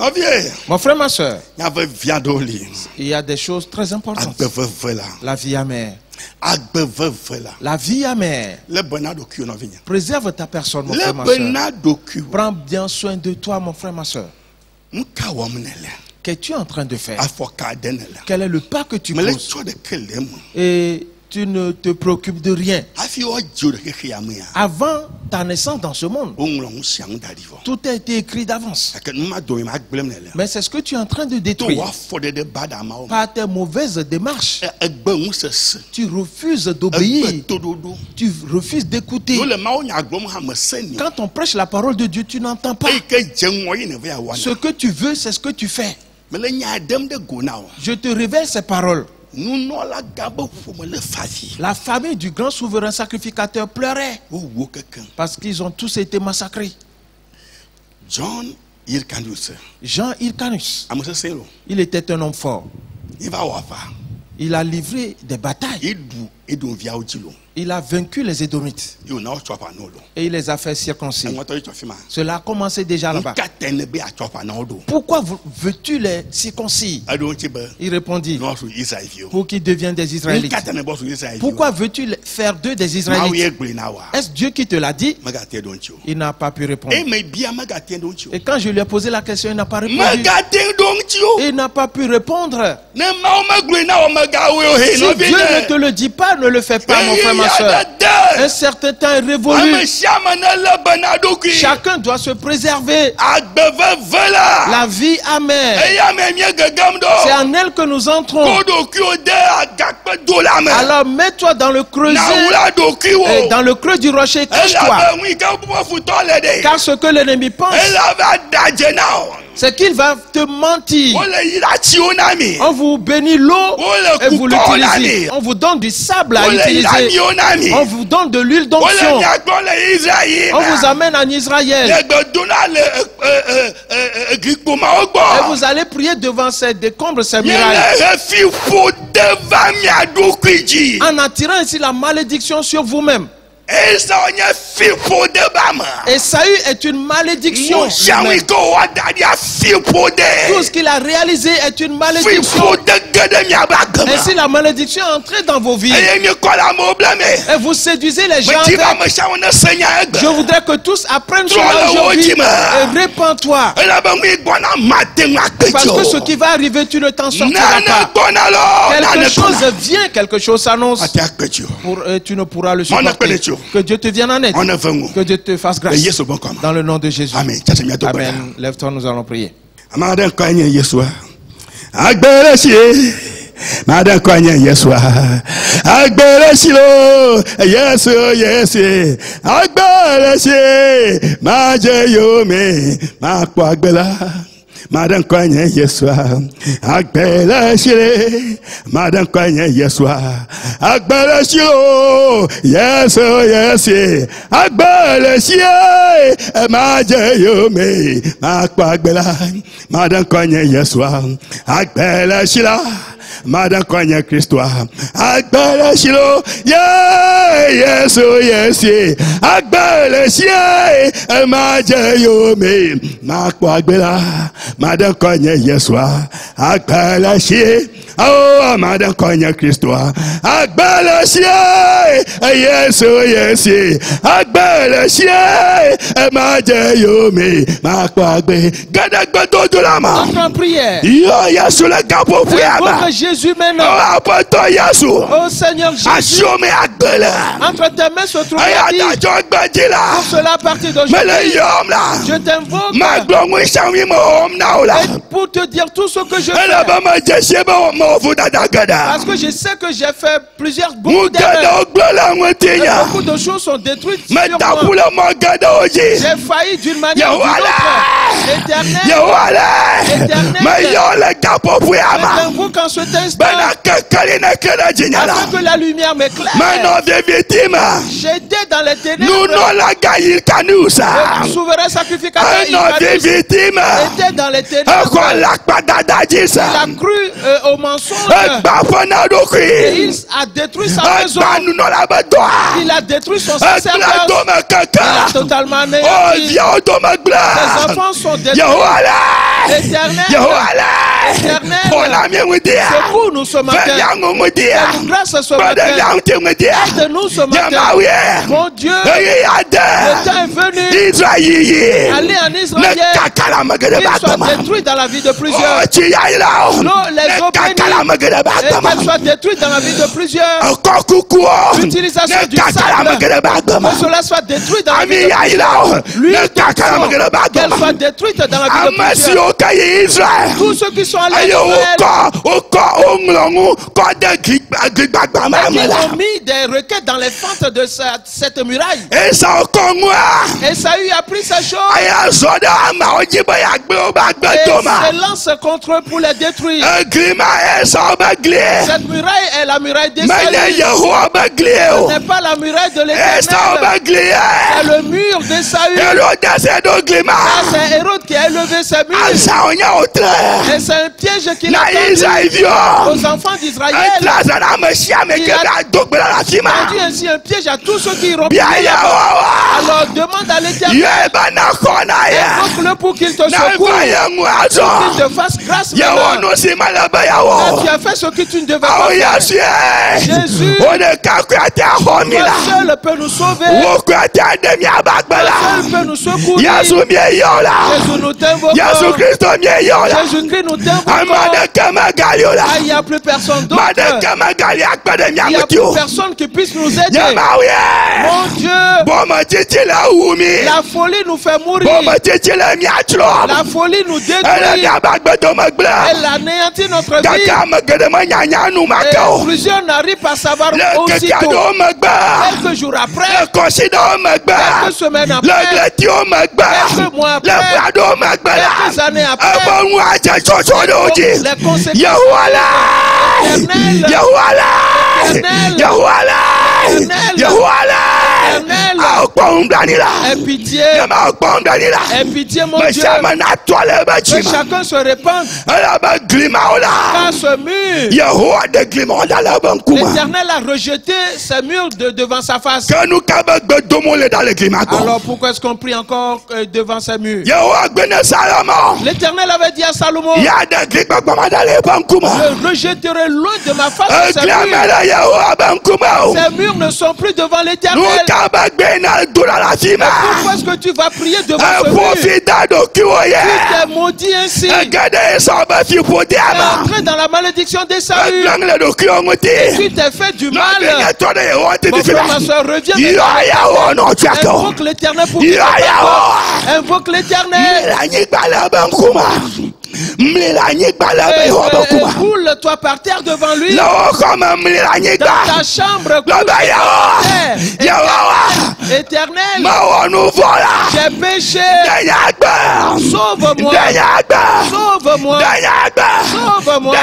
Mon frère, ma soeur, il y a des choses très importantes. La vie amère. La vie amère. Préserve ta personne, mon frère, ma soeur. Prends bien soin de toi, mon frère, ma soeur. qu'es-tu en train de faire? Quel est le pas que tu poses? Et tu ne te préoccupes de rien. Avant ta naissance dans ce monde, tout a été écrit d'avance. Mais c'est ce que tu es en train de détruire par tes mauvaises démarches. Tu refuses d'obéir. Tu refuses d'écouter. Quand on prêche la parole de Dieu, tu n'entends pas. Ce que tu veux, c'est ce que tu fais. Je te révèle ces paroles. La famille du grand souverain sacrificateur pleurait parce qu'ils ont tous été massacrés. Jean Hyrcanus, il était un homme fort. Il a livré des batailles. Il a vaincu les Édomites et il les a fait circoncis. Cela a commencé déjà là-bas. Pourquoi veux-tu les circoncis? Il répondit, pour qu'ils deviennent des Israélites. Pourquoi veux-tu faire d'eux des Israélites? Est-ce Dieu qui te l'a dit? Il n'a pas pu répondre. Et quand je lui ai posé la question, il n'a pas répondu. Il n'a pas pu répondre. Si Dieu ne te le dit pas, ne le fais pas, mon frère, ma soeur. Un certain temps est révolu. Chacun doit se préserver. La vie amère, c'est en elle que nous entrons. Alors mets-toi dans le creuset, dans le creux du rocher, cache-toi. Car ce que l'ennemi pense, c'est qu'il va te mentir. On vous bénit l'eau et vous l'utilisez. On vous donne du sable à utiliser. On vous donne de l'huile d'onction. On vous amène en Israël. Et vous allez prier devant ces décombres, ces murailles, en attirant ainsi la malédiction sur vous-même. Esaü est une malédiction. Tout ce qu'il a réalisé est une malédiction. Ainsi la malédiction est entrée dans vos vies. Et vous séduisez les gens. Je voudrais que tous apprennent cela aujourd'hui. Et répands-toi. Parce que ce qui va arriver, tu ne t'en sortiras pas. Quelque chose vient, quelque chose s'annonce. Tu ne pourras le supporter. Que Dieu te vienne en aide. Que Dieu te fasse grâce. Dans le nom de Jésus. Amen. Lève-toi, nous allons prier. Madame Kwanya Yeswa Agbereshilo Yesu Yesi Agbereshi Majeyome Makwagbela Madame Kwanya Yeswa Agbereshile Madame Kwanya Yeswa Agbereshilo Yesu Yesi Agbereshi Majeyome Makwagbela Madame Kwanya Yeswa Agbereshila Madame Kwanya Christoa Agbele Shilo Yesu Yesi Agbele Shie Maje Yome Makwa Agbela Madame Kwanya Yeswa Agbele Shie Oh Madame Kwanya Christoa Agbele Shie Yesu Yesi Agbele Shie Maje Yome Makwa Agbe Gadagba Dodolama Entre en prière. Yo Yesu le capo prière. Jésus maintenant. Oh Seigneur Jésus. Entre tes mains se trouve la vie. Pour cela, à partir d'aujourd'hui, je t'invoque. Et pour te dire tout ce que je fais. Parce que je sais que j'ai fait beaucoup d'erreurs. Beaucoup de choses sont détruites sur moi. J'ai failli d'une manière ou d'une autre. Éternel. Je t'invoque en ce instant, afin que la lumière m'éclaire. J'étais dans les ténèbres. Le souverain sacrificateur était dans les ténèbres. Il a cru au mensonge. Et il a détruit sa maison. Il a détruit son sacerdoce. Il a totalement anéanti. Ses enfants sont détruits. Éternel, c'est vous nous ce matin. Fais-nous grâce ce matin. Aide-nous ce matin. Mon Dieu, le temps est venu. Allez en Israël. Qu'il soit détruit dans la vie de plusieurs. Non, les eaux bénies. Et qu'elle soit détruite dans la vie de plusieurs. L'utilisation du sable. Que cela soit détruit dans la vie de plusieurs. L'huile qu'elle soit détruite dans la vie de plusieurs. Tous ceux qui sont allés en Israël, ils ont mis des requêtes dans les fentes de cette muraille. Et Saül a pris ces choses et se lance contre eux pour les détruire. Cette muraille est la muraille d'Esaü. Ce n'est pas la muraille de l'Éternel. C'est le mur d'Esaü. C'est Hérode qui a élevé ces murs. Et c'est un piège qu'il a tendu aux enfants d'Israël. Il a tendu ainsi un piège à tous ceux qui iront prier là-bas. Alors demande à l'Éternel, invoque-le pour qu'il te secoue, pour qu'il te fasse grâce maintenant. Tu as fait ce que tu ne devais pas faire. Jésus, toi seul peut nous sauver. Toi seul peut nous secourir. Jésus, nous t'invoquons. Jésus-Christ, nous t'invoquons. Il n'y a plus personne d'autre. Il n'y a plus personne qui puisse nous aider. Mon Dieu, la folie nous fait mourir. La folie nous détruit. Elle anéantit notre vie. Et plusieurs n'arrivent pas à savoir aussitôt. Quelques jours après, quelques semaines après, quelques mois après, quelques années après, les conséquences. Aie pitié, mon Dieu, que chacun se répande. Car ce mur, l'Éternel a rejeté ce mur devant sa face. Alors pourquoi est-ce qu'on prie encore devant ce mur? L'Éternel avait dit à Salomon, je rejetterai loin de ma face ces murs. Ces murs ne sont plus devant l'Éternel. Pourquoi est-ce que tu vas prier devant ce mur? Tu t'es maudit ainsi. Tu es entré dans la malédiction d'Esaü. Tu t'es fait du mal. Mon frère, ma soeur, reviens maintenant. Invoque l'Éternel pour qu'il te pardonne. Invoque l'Éternel. Roule-toi par terre devant lui. Dans ta chambre. Éternel, j'ai péché. Sauve-moi. Sauve-moi. Sauve-moi.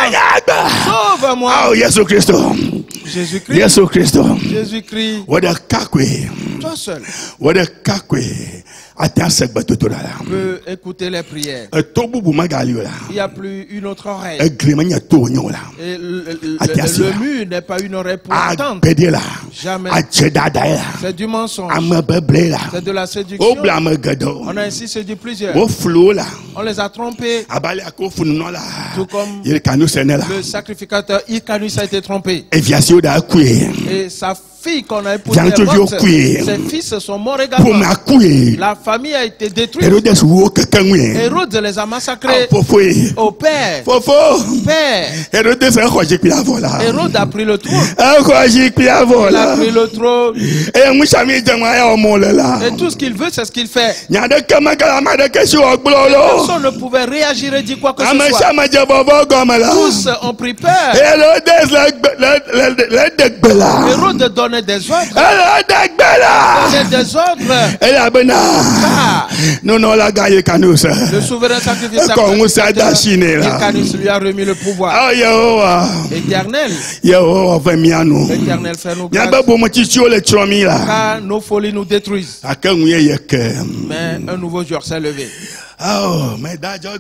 Sauve-moi. Oh, Jésus-Christ. Jésus-Christ. Jésus-Christ. Toi seul. Peut écouter les prières. Il n'y a plus une autre oreille. Et le mur n'est pas une oreille pour entendre. Jamais. C'est du mensonge. C'est de la séduction. On a ainsi séduit plusieurs. On les a trompés. Tout comme le sacrificateur Icanus a été trompé. Et sa fille qu'on a épousée, ses fils sont morts également. La famille a été détruite. Hérode les a massacrés. Au père. Père. Hérode a pris le trône. Il a pris le trône. Et tout ce qu'il veut, c'est ce qu'il fait. Personne ne pouvait réagir et dire quoi que ce soit. Tous ont pris peur. Hérode donnait des ordres. Le souverain sacrificateur Icanus lui a remis le pouvoir. Éternel, Éternel, fais-nous grâce. Car nos folies nous détruisent. Mais un nouveau jour s'est levé. Oh, mais d'ailleurs,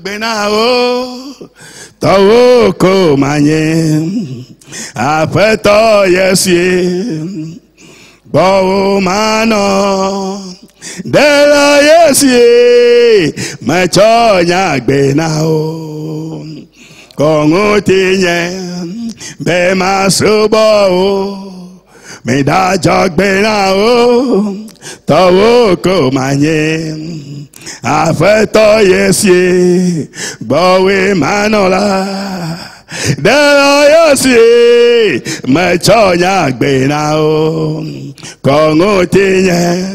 Tawo komanye. Après toi, yes, Bo mano de la yesi machonya gbenao kongotinye be masubo me da jogbenao tawo ko manye afeto yesi bowe manola de la yesi machonya gbenao kongotinye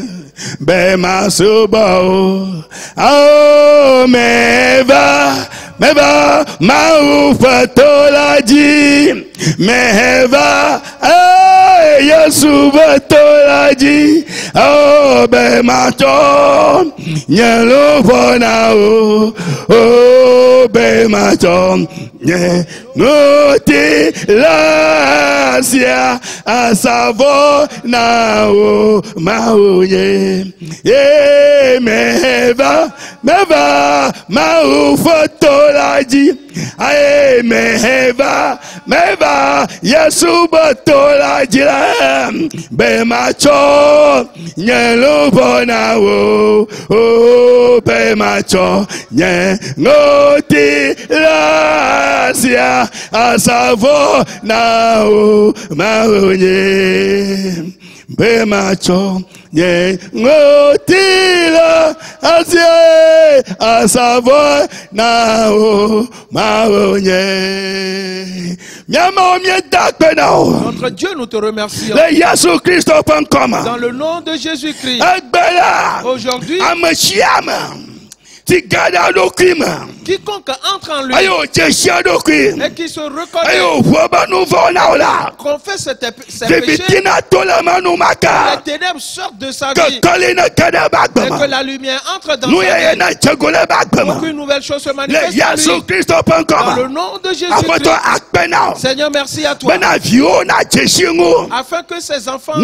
be masubo oh meva maufetolaji meva Yesu betolaji oh be macho nyelo bona oh be macho nye noti lasia asavo na o maoye ye meva maufetolaji aye meva Yesu betolaji be macho nyelo bona o be macho nye noti lasia asavo na o maoye be macho nye ngotila asie asavo na o maonye miamo miedakpe na o. Notre Dieu, nous te remercions. Le Yesu Christ.com. Dans le nom de Jésus-Christ. Aujourd'hui, quiconque entre en lui et qui se reconnaît, confesse ses péchés, les ténèbres sortent de sa vie et que la lumière entre dans sa vie pour qu'une nouvelle chose se manifeste en lui. Dans le nom de Jésus-Christ. Seigneur, merci à toi. Afin que ses enfants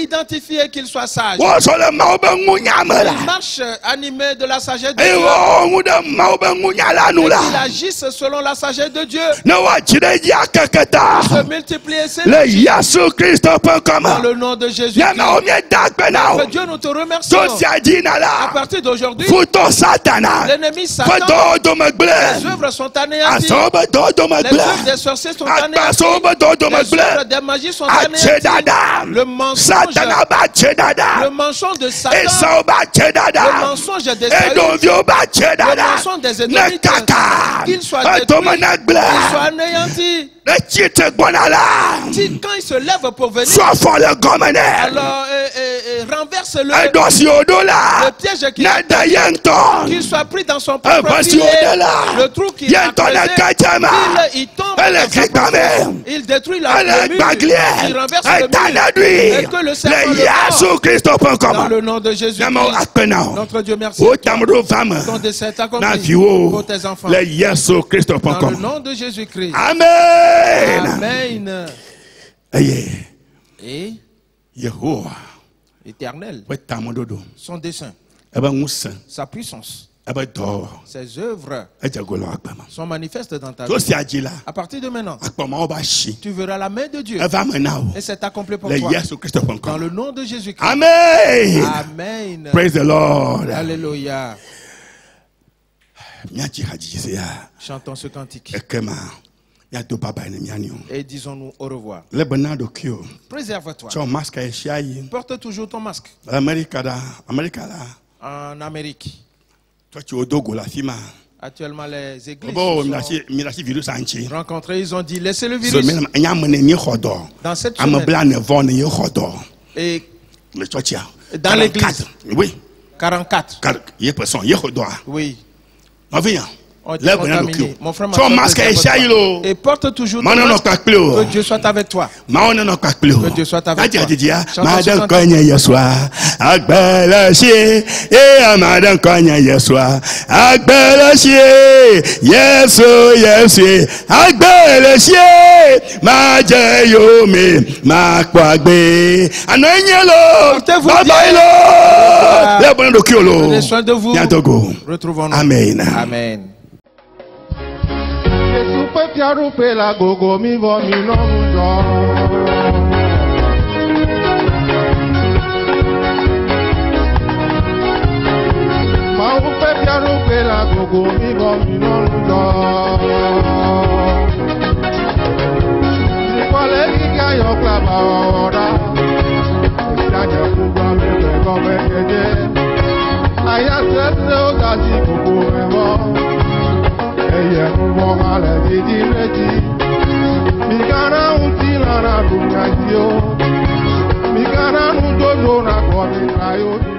identifient et qu'ils soient sages. Ils marchent animés de la sagesse de Dieu. Qu'ils agissent selon la sagesse de Dieu. Se multiplier et s'élargir. Dans le nom de Jésus. Notre Dieu, nous te remercions. À partir d'aujourd'hui, l'ennemi Satan, les œuvres sont anéanties. Les œuvres des sorciers sont anéanties. Les œuvres des magies sont anéanties. Le mensonge de Satan, le mensonge des Saïd, le mensonge des ennemis, qu'il soit détruit, qu'il soit anéanti. Quand il se lève pour venir, alors renverse-le. Le piège qu'il soit pris dans son propre filet. Le trou qu'il a creusé, il tombe dans sa propre. Il détruit le mur, il renverse le mur, et que le serpent le mord. Dans le nom de Jésus-Christ. Notre Dieu, merci. Ton dessein est accompli pour tes enfants. Dans le nom de Jésus-Christ. Amen. Amen. Et Éternel, son dessein, sa puissance, ses œuvres sont manifestes dans ta vie. À partir de maintenant, tu verras la main de Dieu et c'est accompli pour toi. Dans le nom de Jésus-Christ. Amen. Amen. Praise the Lord. Alléluia. Chantons ce cantique. Et disons-nous au revoir. Préserve-toi. Porte toujours ton masque. En Amérique. Actuellement, les églises sont rencontrées. Ils ont dit laissez le virus. Dans cette semaine. Et dans l'église. Oui. 44. Oui. Mon frère, et porte toujours ton masque. Que Dieu soit avec toi. Que Dieu soit avec toi. Prenez soin de vous. Retrouvons-nous. Amen. Amen. Peti arupe la gogo mi vo mi no mujo. Mikana un dojo na kwa mitrayo.